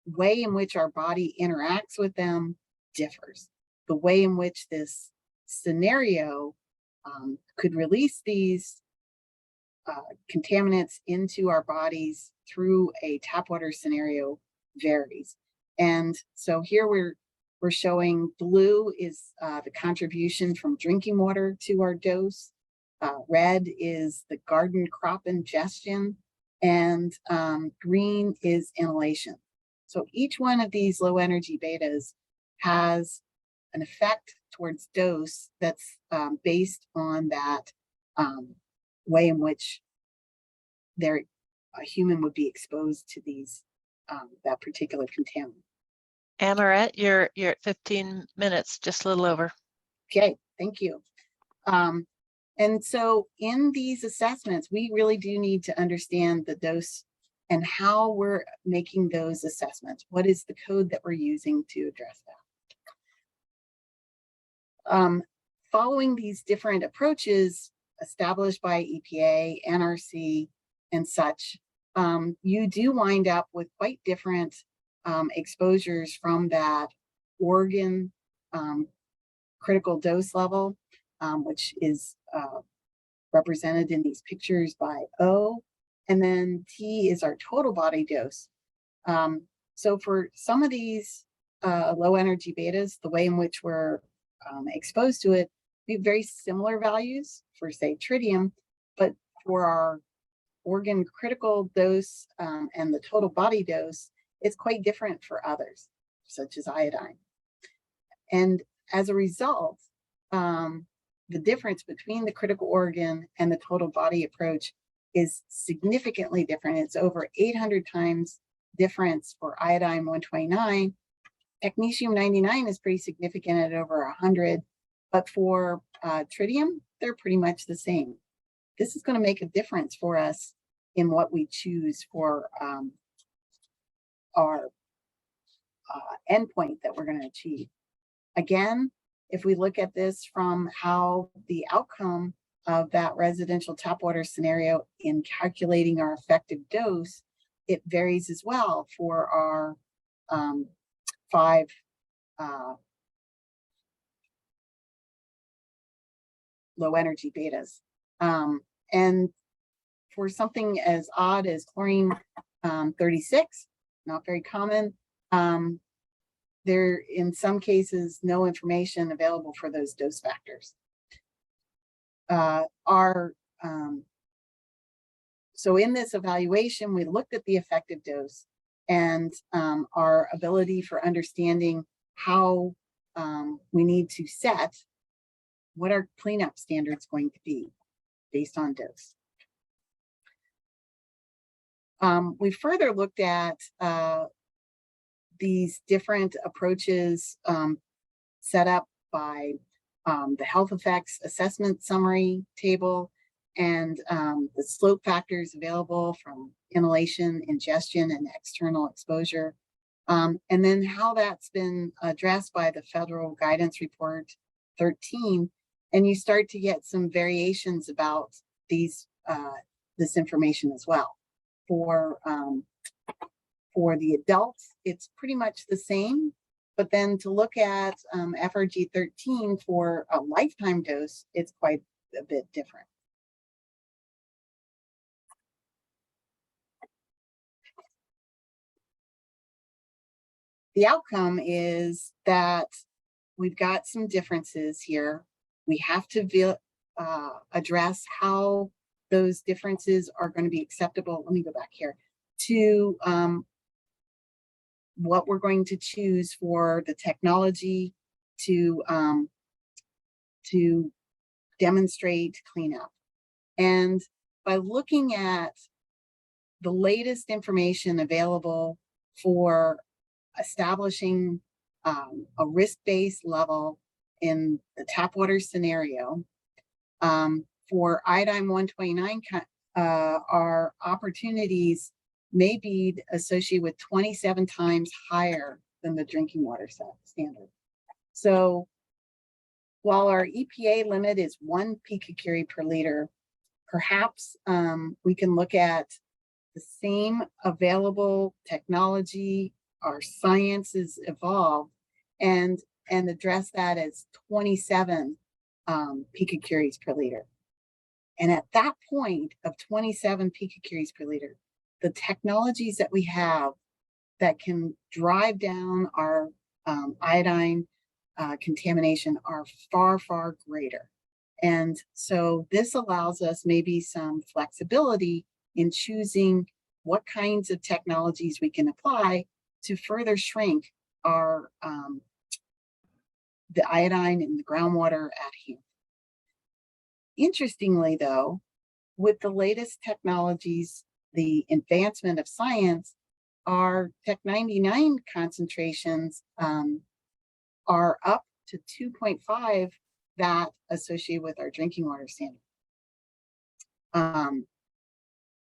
way in which our body interacts with them differs. The way in which this scenario could release these contaminants into our bodies through a tap water scenario varies. And so here we're showing blue is the contribution from drinking water to our dose. Red is the garden crop ingestion, and green is inhalation. So each one of these low energy betas has an effect towards dose that's based on that way in which a human would be exposed to these that particular contaminant. Amoret, you're at 15 minutes, just a little over. Okay, thank you. And so in these assessments, we really do need to understand the dose and how we're making those assessments. What is the code that we're using to address that? Following these different approaches established by EPA, NRC, and such, you do wind up with quite different exposures from that organ critical dose level, which is represented in these pictures by O, and then T is our total body dose. So for some of these low energy betas, the way in which we're exposed to it, we have very similar values for, say, tritium, but for our organ critical dose and the total body dose, it's quite different for others, such as iodine. And as a result, the difference between the critical organ and the total body approach is significantly different. It's over 800 times difference for iodine 129. Technetium 99 is pretty significant at over 100, but for tritium, they're pretty much the same. This is going to make a difference for us in what we choose for our endpoint that we're going to achieve. Again, if we look at this from how the outcome of that residential tap water scenario in calculating our effective dose, it varies as well for our 5 low energy betas. And for something as odd as chlorine 36, not very common, there in some cases no information available for those dose factors. So in this evaluation, we looked at the effective dose and our ability for understanding how we need to set what our cleanup standard's going to be based on dose. We further looked at these different approaches set up by the health effects assessment summary table and the slope factors available from inhalation, ingestion, and external exposure. And then how that's been addressed by the Federal Guidance Report 13. And you start to get some variations about these this information as well. For For the adults, it's pretty much the same, but then to look at FRG 13 for a lifetime dose, it's quite a bit different. The outcome is that we've got some differences here. We have to address how those differences are going to be acceptable. Let me go back here to what we're going to choose for the technology to demonstrate cleanup. And by looking at the latest information available for establishing a risk-based level in the tap water scenario, for iodine 129, our opportunities may be associated with 27 times higher than the drinking water standard. So while our EPA limit is 1 picocurie per liter, perhaps we can look at the same available technology, our science has evolved, and address that as 27 picocuries per liter. And at that point of 27 picocuries per liter, the technologies that we have that can drive down our iodine contamination are far, far greater. And so this allows us maybe some flexibility in choosing what kinds of technologies we can apply to further shrink our the iodine in the groundwater at hand. Interestingly, though, with the latest technologies, the advancement of science, our Tech 99 concentrations are up to 2.5 that associated with our drinking water standard.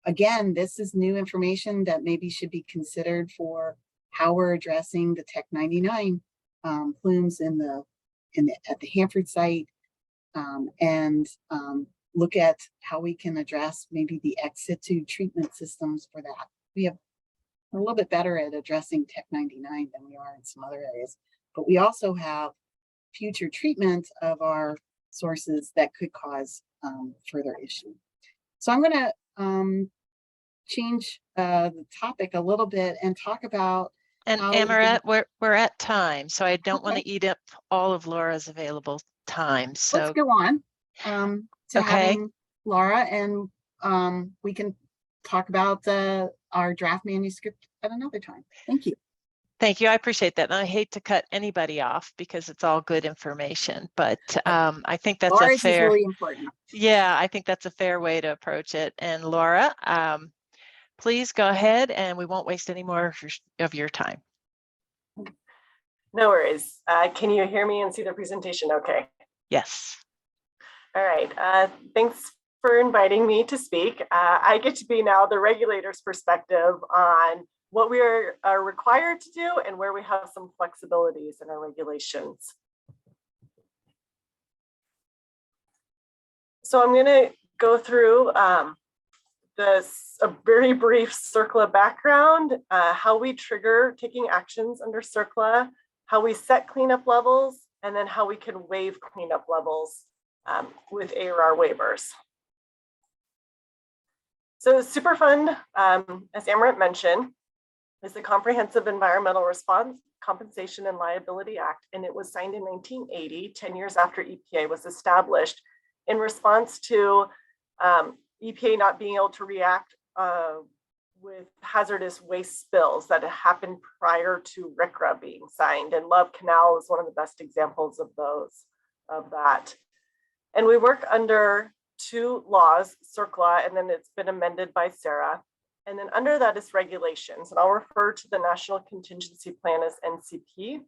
Again, this is new information that maybe should be considered for how we're addressing the Tech 99 plumes at the Hanford site, and look at how we can address maybe the ex situ treatment systems for that. We're a little bit better at addressing Tech 99 than we are in some other areas, but we also have future treatment of our sources that could cause further issue. So I'm going to change the topic a little bit and talk about. And Amoret, we're at time, so I don't want to eat up all of Laura's available time. So let's go on to having Laura, and we can talk about our draft manuscript at another time. Thank you. Thank you. I appreciate that. And I hate to cut anybody off because it's all good information, but I think that's Laura's a fair, is really important. Yeah, I think that's a fair way to approach it. And Laura, please go ahead, and we won't waste any more of your time. No worries. Can you hear me and see the presentation okay? Yes. All right. Thanks for inviting me to speak. I get to be now the regulator's perspective on what we are required to do and where we have some flexibilities in our regulations. So I'm going to go through a very brief CERCLA background, how we trigger taking actions under CERCLA, how we set cleanup levels, and then how we can waive cleanup levels with ARR waivers. So Superfund, as Amoret mentioned, is the Comprehensive Environmental Response, Compensation and Liability Act, and it was signed in 1980, 10 years after EPA was established, in response to EPA not being able to react with hazardous waste spills that had happened prior to RCRA being signed. And Love Canal is one of the best examples of that. And we work under two laws, CERCLA, and then it's been amended by SARA. And then under that is regulations. And I'll refer to the National Contingency Plan as NCP.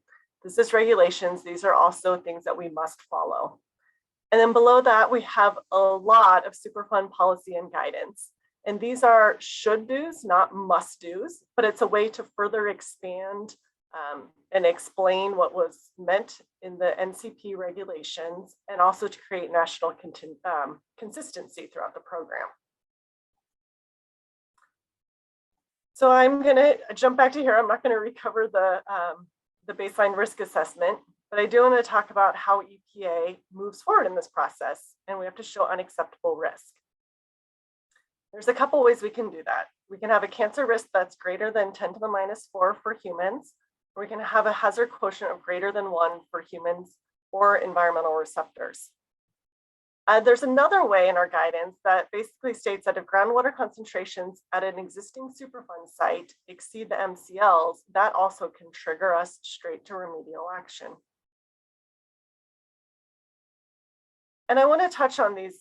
This is regulations. These are also things that we must follow. And then below that, we have a lot of Superfund policy and guidance. And these are should do's, not must do's, but it's a way to further expand and explain what was meant in the NCP regulations, and also to create national consistency throughout the program. So I'm going to jump back to here. I'm not going to recover the baseline risk assessment, but I do want to talk about how EPA moves forward in this process, and we have to show unacceptable risk. There's a couple ways we can do that. We can have a cancer risk that's greater than 10 to the minus 4 for humans, or we can have a hazard quotient of greater than 1 for humans or environmental receptors. There's another way in our guidance that basically states that if groundwater concentrations at an existing Superfund site exceed the MCLs, that also can trigger us straight to remedial action. And I want to touch on these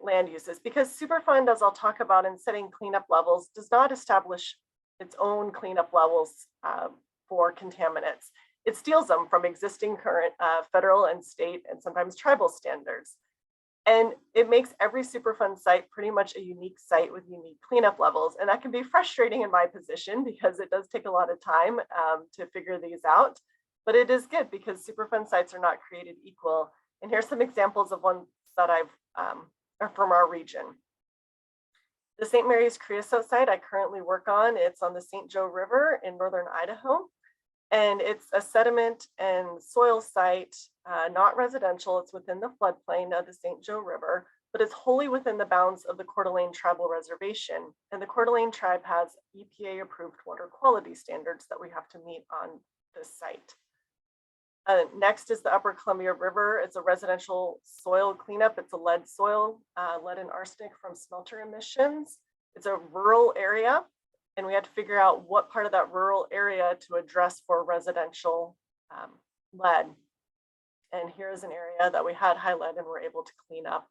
land uses because Superfund, as I'll talk about in setting cleanup levels, does not establish its own cleanup levels for contaminants. It steals them from existing current federal and state and sometimes tribal standards. And it makes every Superfund site pretty much a unique site with unique cleanup levels. And that can be frustrating in my position because it does take a lot of time to figure these out. But it is good because Superfund sites are not created equal. And here's some examples of ones that are from our region. The St. Mary's Creosote site I currently work on, it's on the St. Joe River in northern Idaho. And it's a sediment and soil site, not residential. It's within the floodplain of the St. Joe River, but it's wholly within the bounds of the Coeur d'Alene Tribal Reservation. And the Coeur d'Alene tribe has EPA approved water quality standards that we have to meet on this site. Next is the Upper Columbia River. It's a residential soil cleanup. It's a lead soil, lead and arsenic from smelter emissions. It's a rural area. And we had to figure out what part of that rural area to address for residential lead. And here's an area that we had high lead and were able to clean up.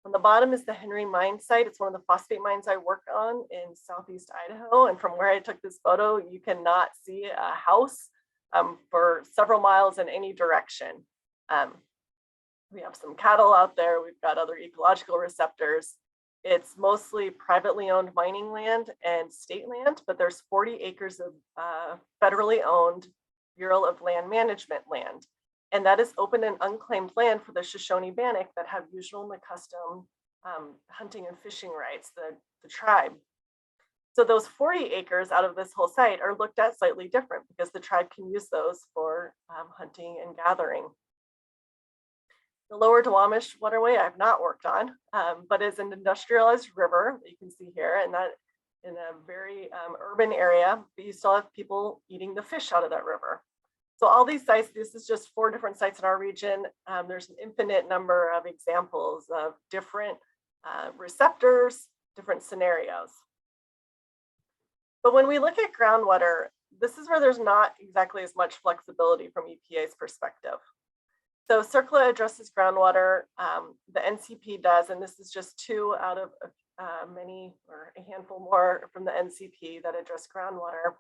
On the bottom is the Henry mine site. It's one of the phosphate mines I work on in Southeast Idaho. And from where I took this photo, you cannot see a house for several miles in any direction. We have some cattle out there. We've got other ecological receptors. It's mostly privately owned mining land and state land, but there's 40 acres of federally owned Bureau of Land Management land. And that is open and unclaimed land for the Shoshone-Bannock that have usual and custom hunting and fishing rights, the tribe. So those 40 acres out of this whole site are looked at slightly different because the tribe can use those for hunting and gathering. The lower Duwamish waterway I've not worked on, but is an industrialized river that you can see here, and that in a very urban area, but you still have people eating the fish out of that river. So all these sites, this is just 4 different sites in our region. There's an infinite number of examples of different receptors, different scenarios. But when we look at groundwater, this is where there's not exactly as much flexibility from EPA's perspective. So CERCLA addresses groundwater, the NCP does, and this is just 2 out of many or a handful more from the NCP that address groundwater.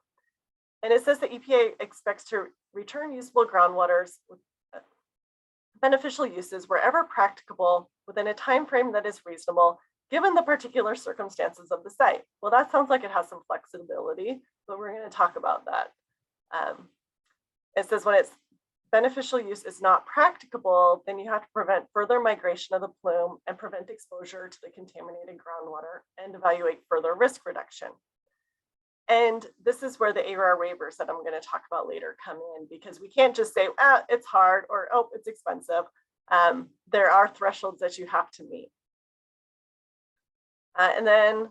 And it says that EPA expects to return usable groundwaters with beneficial uses wherever practicable within a time frame that is reasonable, given the particular circumstances of the site. Well, that sounds like it has some flexibility, but we're going to talk about that. It says when it's beneficial use is not practicable, then you have to prevent further migration of the plume and prevent exposure to the contaminated groundwater and evaluate further risk reduction. And this is where the ARAR waivers that I'm going to talk about later come in, because we can't just say, it's hard or, oh, it's expensive. There are thresholds that you have to meet. And then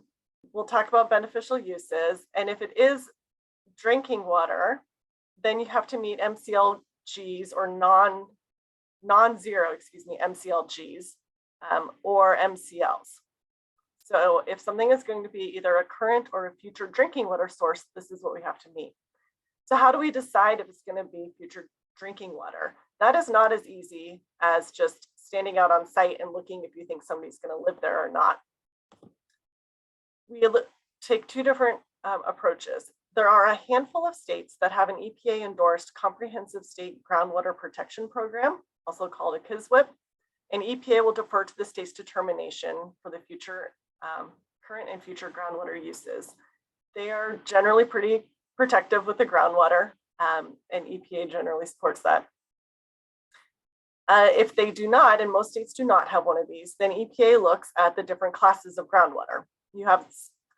we'll talk about beneficial uses. And if it is drinking water, then you have to meet MCLGs or non-zero, MCLGs or MCLs. So if something is going to be either a current or a future drinking water source, this is what we have to meet. So how do we decide if it's going to be future drinking water? That is not as easy as just standing out on site and looking if you think somebody's going to live there or not. We take 2 different approaches. There are a handful of states that have an EPA endorsed comprehensive state groundwater protection program, also called a CSWIP, and EPA will defer to the state's determination for the future, current and future groundwater uses. They are generally pretty protective with the groundwater, and EPA generally supports that. If they do not, and most states do not have one of these, then EPA looks at the different classes of groundwater. You have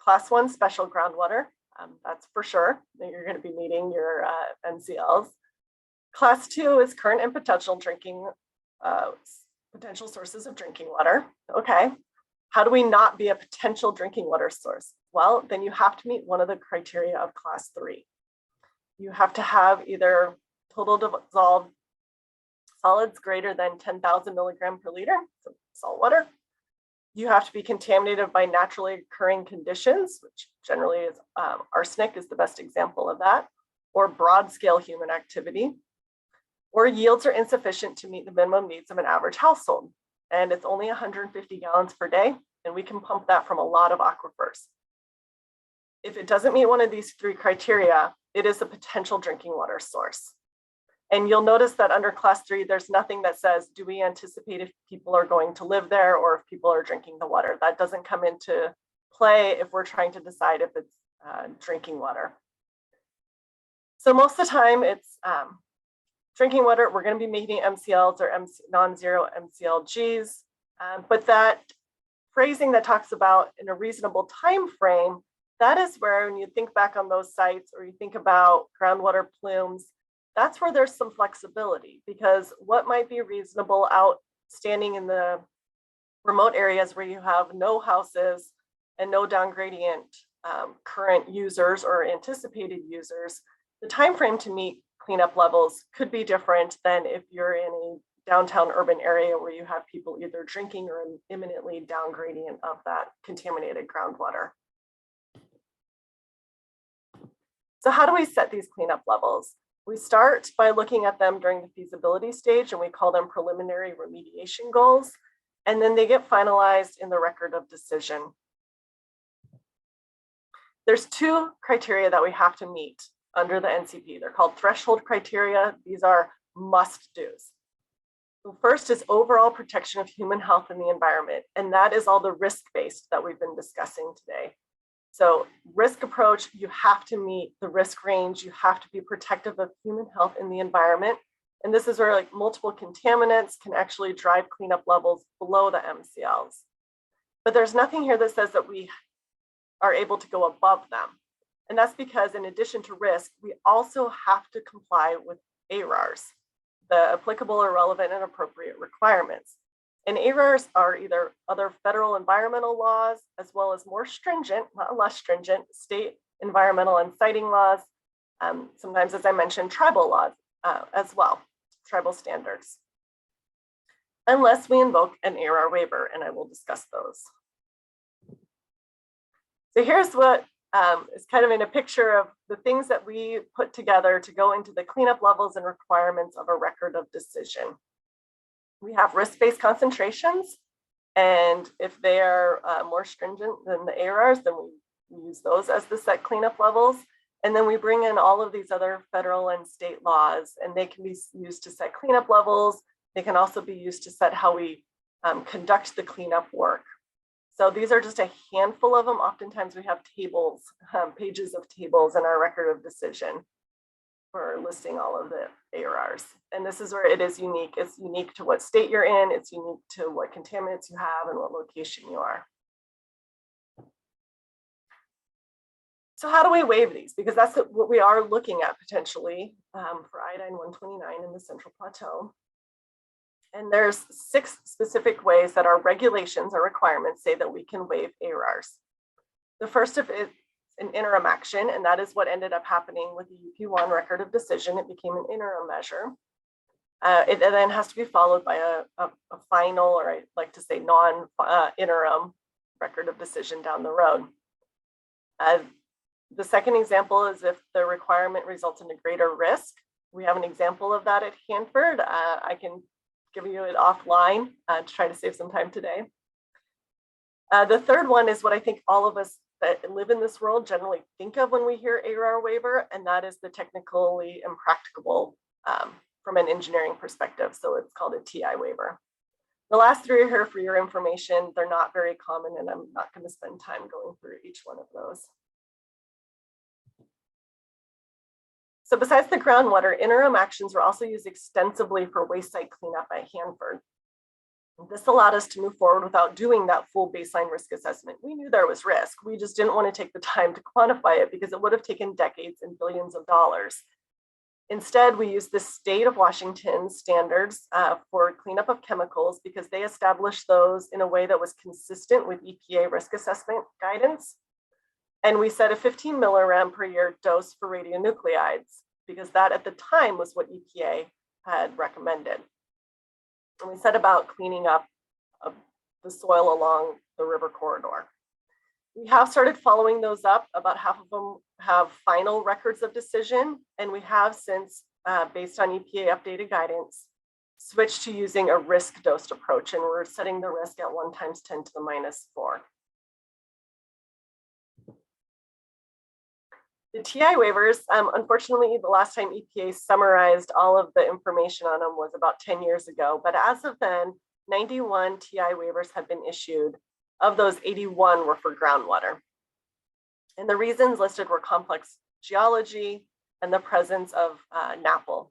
Class 1 special groundwater, that's for sure that you're going to be meeting your NCLs. Class 2 is current and potential potential sources of drinking water. Okay, how do we not be a potential drinking water source? Well, then you have to meet one of the criteria of Class 3. You have to have either total dissolved solids greater than 10,000 milligram per liter, so salt water. You have to be contaminated by naturally occurring conditions, which generally is arsenic is the best example of that, or broad scale human activity, or yields are insufficient to meet the minimum needs of an average household. And it's only 150 gallons per day, and we can pump that from a lot of aquifers. If it doesn't meet one of these 3 criteria, it is a potential drinking water source. And you'll notice that under Class 3, there's nothing that says, do we anticipate if people are going to live there or if people are drinking the water? That doesn't come into play if we're trying to decide if it's drinking water. So most of the time it's drinking water, we're going to be making MCLs or non-zero MCLGs, but that phrasing that talks about in a reasonable time frame, that is where when you think back on those sites or you think about groundwater plumes, that's where there's some flexibility, because what might be reasonable out standing in the remote areas where you have no houses and no down gradient current users or anticipated users, the time frame to meet cleanup levels could be different than if you're in a downtown urban area where you have people either drinking or imminently down gradient of that contaminated groundwater. So how do we set these cleanup levels? We start by looking at them during the feasibility stage, and we call them preliminary remediation goals, and then they get finalized in the record of decision. There's 2 criteria that we have to meet under the NCP. They're called threshold criteria. These are must-dos. The first is overall protection of human health and the environment, and that is all the risk-based that we've been discussing today. So risk approach, you have to meet the risk range. You have to be protective of human health and the environment. And this is where like multiple contaminants can actually drive cleanup levels below the MCLs. But there's nothing here that says that we are able to go above them. And that's because in addition to risk, we also have to comply with ARARs, the applicable or relevant and appropriate requirements. And ARARs are either other federal environmental laws, as well as more stringent, not less stringent, state environmental and siting laws. Sometimes, as I mentioned, tribal laws as well, tribal standards. Unless we invoke an ARAR waiver, and I will discuss those. So here's what is kind of in a picture of the things that we put together to go into the cleanup levels and requirements of a record of decision. We have risk-based concentrations, and if they are more stringent than the ARARs, then we use those as the set cleanup levels. And then we bring in all of these other federal and state laws, and they can be used to set cleanup levels. They can also be used to set how we conduct the cleanup work. So these are just a handful of them. Oftentimes we have tables, pages of tables in our record of decision for listing all of the ARRs. And this is where it is unique. It's unique to what state you're in. It's unique to what contaminants you have and what location you are. So how do we waive these? Because that's what we are looking at potentially for iodine 129 in the Central Plateau. And there's 6 specific ways that our regulations or requirements say that we can waive ARRs. The first of it an interim action, and that is what ended up happening with the UP1 record of decision. It became an interim measure. It then has to be followed by a final, or I like to say non-interim record of decision down the road. The second example is if the requirement results in a greater risk. We have an example of that at Hanford. I can give you it offline to try to save some time today. The third one is what I think all of us that live in this world generally think of when we hear ARR waiver, and that is the technically impracticable from an engineering perspective. So it's called a TI waiver. The last 3 are here for your information. They're not very common, and I'm not going to spend time going through each one of those. So besides the groundwater, interim actions were also used extensively for waste site cleanup at Hanford. This allowed us to move forward without doing that full baseline risk assessment. We knew there was risk. We just didn't want to take the time to quantify it because it would have taken decades and billions of dollars. Instead, we used the state of Washington standards for cleanup of chemicals because they established those in a way that was consistent with EPA risk assessment guidance. And we set a 15 milligram per year dose for radionuclides because that at the time was what EPA had recommended. And we set about cleaning up the soil along the river corridor. We have started following those up. About half of them have final records of decision, and we have since, based on EPA updated guidance, switched to using a risk dosed approach, and we're setting the risk at 1 × 10⁻⁴. The TI waivers, unfortunately, the last time EPA summarized all of the information on them was about 10 years ago, but as of then, 91 TI waivers have been issued. Of those, 81 were for groundwater. And the reasons listed were complex geology and the presence of NAPL.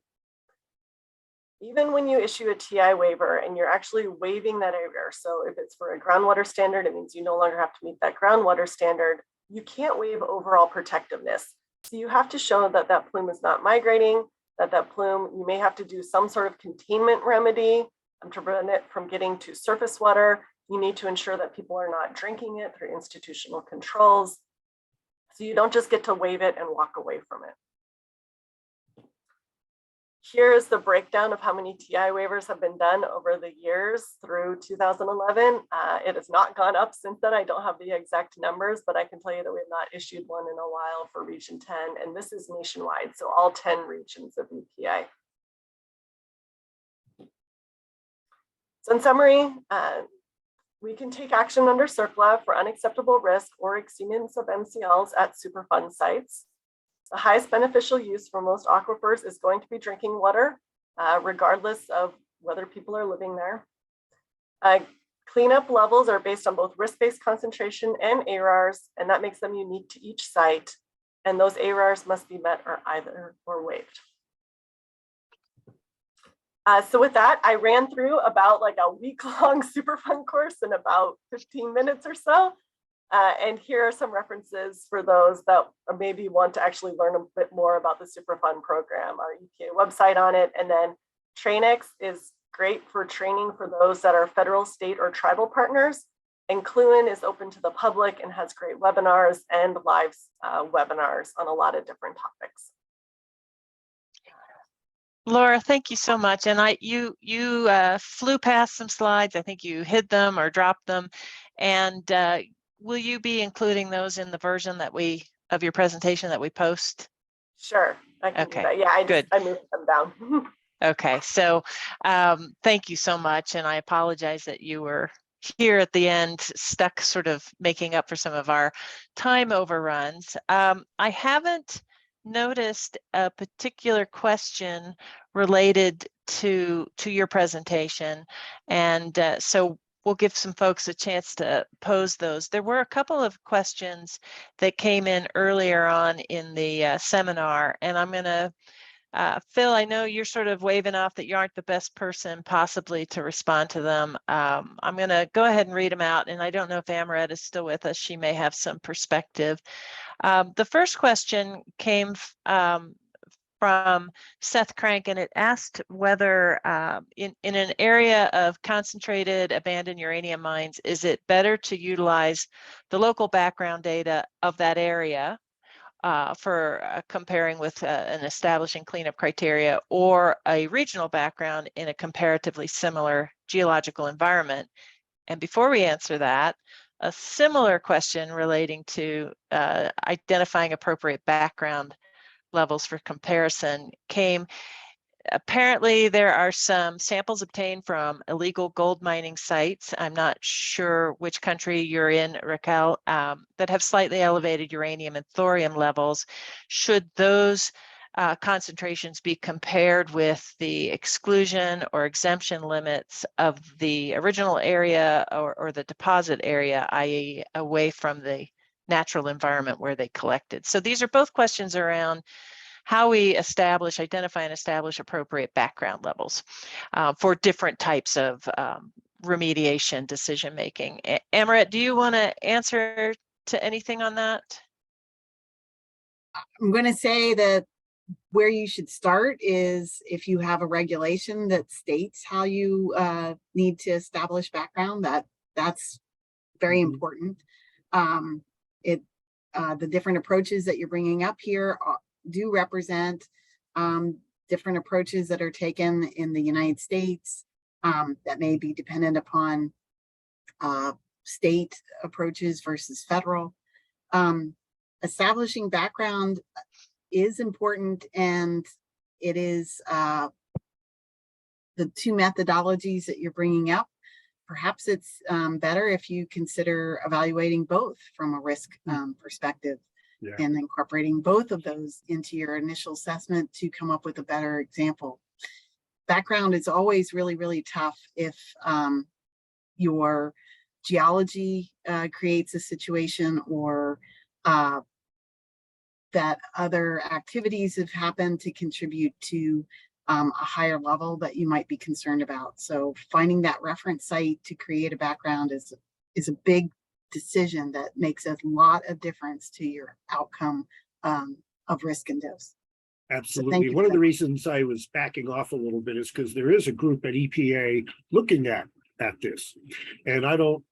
Even when you issue a TI waiver and you're actually waiving that area, so if it's for a groundwater standard, it means you no longer have to meet that groundwater standard. You can't waive overall protectiveness. So you have to show that that plume is not migrating, that plume, you may have to do some sort of containment remedy to prevent it from getting to surface water. You need to ensure that people are not drinking it through institutional controls. So you don't just get to waive it and walk away from it. Here is the breakdown of how many TI waivers have been done over the years through 2011. It has not gone up since then. I don't have the exact numbers, but I can tell you that we have not issued one in a while for Region 10, and this is nationwide, so all 10 regions of EPA. So in summary, we can take action under CERCLA for unacceptable risk or exceedance of MCLs at Superfund sites. The highest beneficial use for most aquifers is going to be drinking water, regardless of whether people are living there. Cleanup levels are based on both risk-based concentration and ARARs, and that makes them unique to each site. And those ARARs must be met or waived. So with that, I ran through about like a week-long Superfund course in about 15 minutes or so. And here are some references for those that maybe want to actually learn a bit more about the Superfund program, our EPA website on it. And then TrainX is great for training for those that are federal, state, or tribal partners. And Cluin is open to the public and has great webinars and live webinars on a lot of different topics. Laura, thank you so much. And you flew past some slides. I think you hid them or dropped them. And will you be including those in the version that of your presentation that we post? Sure, I can do that. Yeah, I moved them down. Okay, so thank you so much. And I apologize that you were here at the end, stuck sort of making up for some of our time overruns. I haven't noticed a particular question related to your presentation. And so we'll give some folks a chance to pose those. There were a couple of questions that came in earlier on in the seminar, and I'm going to, Phil, I know you're sort of waving off that you aren't the best person possibly to respond to them. I'm going to go ahead and read them out, and I don't know if Amoret is still with us. She may have some perspective. The first question came from Seth Crank, and it asked whether in an area of concentrated abandoned uranium mines, is it better to utilize the local background data of that area for comparing with and establishing cleanup criteria, or a regional background in a comparatively similar geological environment? And before we answer that, a similar question relating to identifying appropriate background levels for comparison came. Apparently, there are some samples obtained from illegal gold mining sites. I'm not sure which country you're in, Raquel, that have slightly elevated uranium and thorium levels. Should those concentrations be compared with the exclusion or exemption limits of the original area or the deposit area, i.e. away from the natural environment where they collected? So these are both questions around how we identify and establish appropriate background levels for different types of remediation decision-making. Amoret, do you want to answer to anything on that? I'm going to say that where you should start is if you have a regulation that states how you need to establish background, that's very important. The different approaches that you're bringing up here do represent different approaches that are taken in the United States that may be dependent upon state approaches versus federal. Establishing background is important, and it is the two methodologies that you're bringing up. Perhaps it's better if you consider evaluating both from a risk perspective and incorporating both of those into your initial assessment to come up with a better example. Background is always really, really tough if your geology creates a situation, or that other activities have happened to contribute to a higher level that you might be concerned about. So finding that reference site to create a background is a big decision that makes a lot of difference to your outcome of risk and dose. Absolutely. One of the reasons I was backing off a little bit is because there is a group at EPA looking at this, and I don't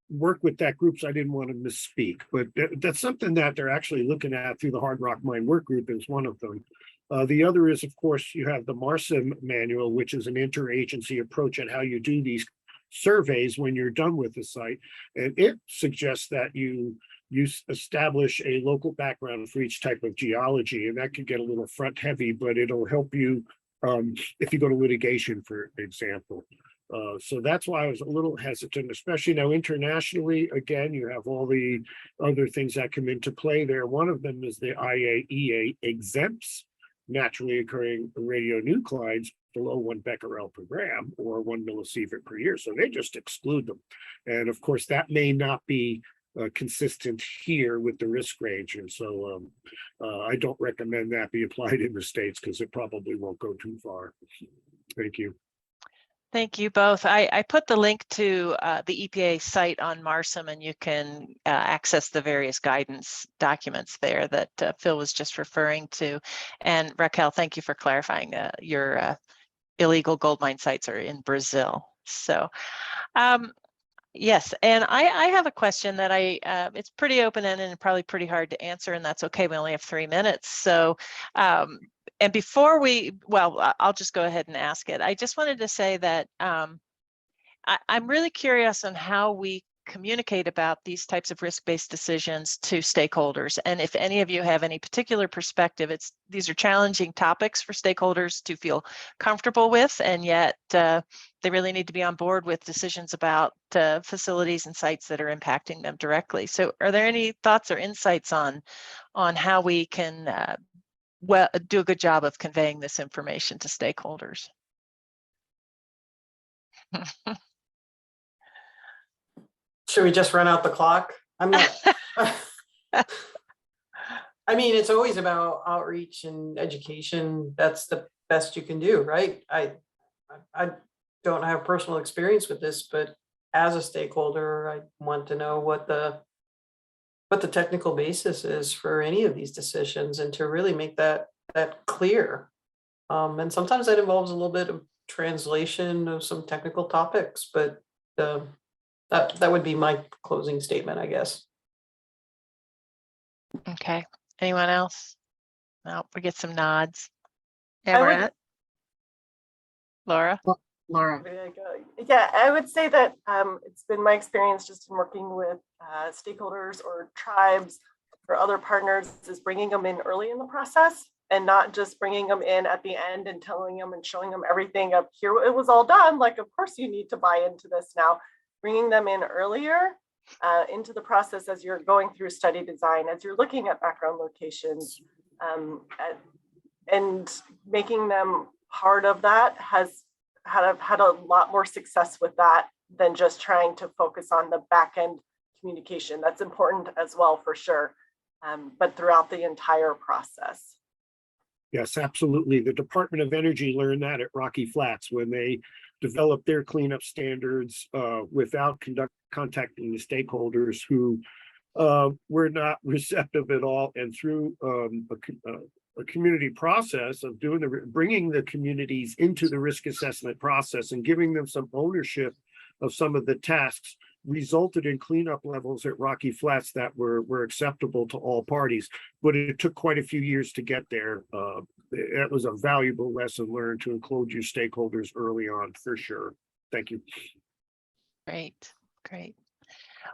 work with that group, so I didn't want to misspeak, but that's something that they're actually looking at through the Hard Rock Mine Work Group is one of them. The other is, of course, you have the MARSIM manual, which is an interagency approach at how you do these surveys when you're done with the site. And it suggests that you establish a local background for each type of geology, and that can get a little front heavy, but it'll help you if you go to litigation, for example. So that's why I was a little hesitant, especially now internationally. Again, you have all the other things that come into play there. One of them is the IAEA exempts naturally occurring radionuclides below 1 becquerel per gram or 1 millisievert per year. So they just exclude them. And of course, that may not be consistent here with the risk range. And so I don't recommend that be applied in the States because it probably won't go too far. Thank you. Thank you both. I put the link to the EPA site on MARSIM, and you can access the various guidance documents there that Phil was just referring to. And Raquel, thank you for clarifying your illegal gold mine sites are in Brazil. So yes, and I have a question that it's pretty open-ended and probably pretty hard to answer, and that's okay. We only have 3 minutes. So and before I'll just go ahead and ask it. I just wanted to say that I'm really curious on how we communicate about these types of risk-based decisions to stakeholders. And if any of you have any particular perspective, these are challenging topics for stakeholders to feel comfortable with, and yet they really need to be on board with decisions about facilities and sites that are impacting them directly. So are there any thoughts or insights on how we can do a good job of conveying this information to stakeholders? Should we just run out the clock? I'm not. I mean, it's always about outreach and education. That's the best you can do, right? I don't have personal experience with this, but as a stakeholder, I want to know what the technical basis is for any of these decisions, and to really make that clear. And sometimes that involves a little bit of translation of some technical topics, but that would be my closing statement, I guess. Okay. Anyone else? No, we get some nods. Amoret? Laura? Laura. Yeah, I would say that it's been my experience just in working with stakeholders or tribes or other partners is bringing them in early in the process, and not just bringing them in at the end and telling them and showing them everything up here. It was all done. Like, of course you need to buy into this now. Bringing them in earlier into the process as you're going through study design, as you're looking at background locations, and making them part of that has had a lot more success with that than just trying to focus on the back end communication. That's important as well, for sure, but throughout the entire process. Yes, absolutely. The Department of Energy learned that at Rocky Flats when they develop their cleanup standards without contacting the stakeholders who were not receptive at all. And through a community process of bringing the communities into the risk assessment process and giving them some ownership of some of the tasks, resulted in cleanup levels at Rocky Flats that were acceptable to all parties. But it took quite a few years to get there. That was a valuable lesson learned, to include your stakeholders early on, for sure. Thank you. Great, great.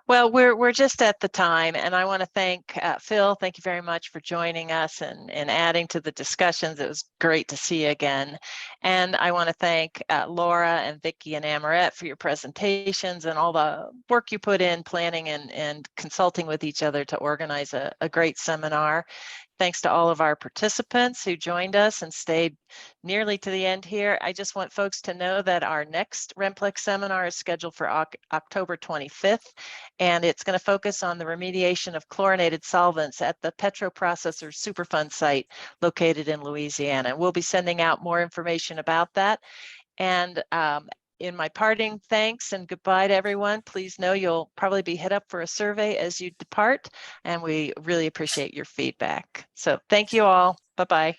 Well, we're just at the time, and I want to thank Phil. Thank you very much for joining us and adding to the discussions. It was great to see you again. And I want to thank Laura and Vicky and Amoret for your presentations and all the work you put in planning and consulting with each other to organize a great seminar. Thanks to all of our participants who joined us and stayed nearly to the end here. I just want folks to know that our next RemPlex seminar is scheduled for October 25th, and it's going to focus on the remediation of chlorinated solvents at the Petroprocessor Superfund site located in Louisiana. We'll be sending out more information about that. And in my parting thanks and goodbye to everyone, please know you'll probably be hit up for a survey as you depart, and we really appreciate your feedback. So thank you all. Bye-bye.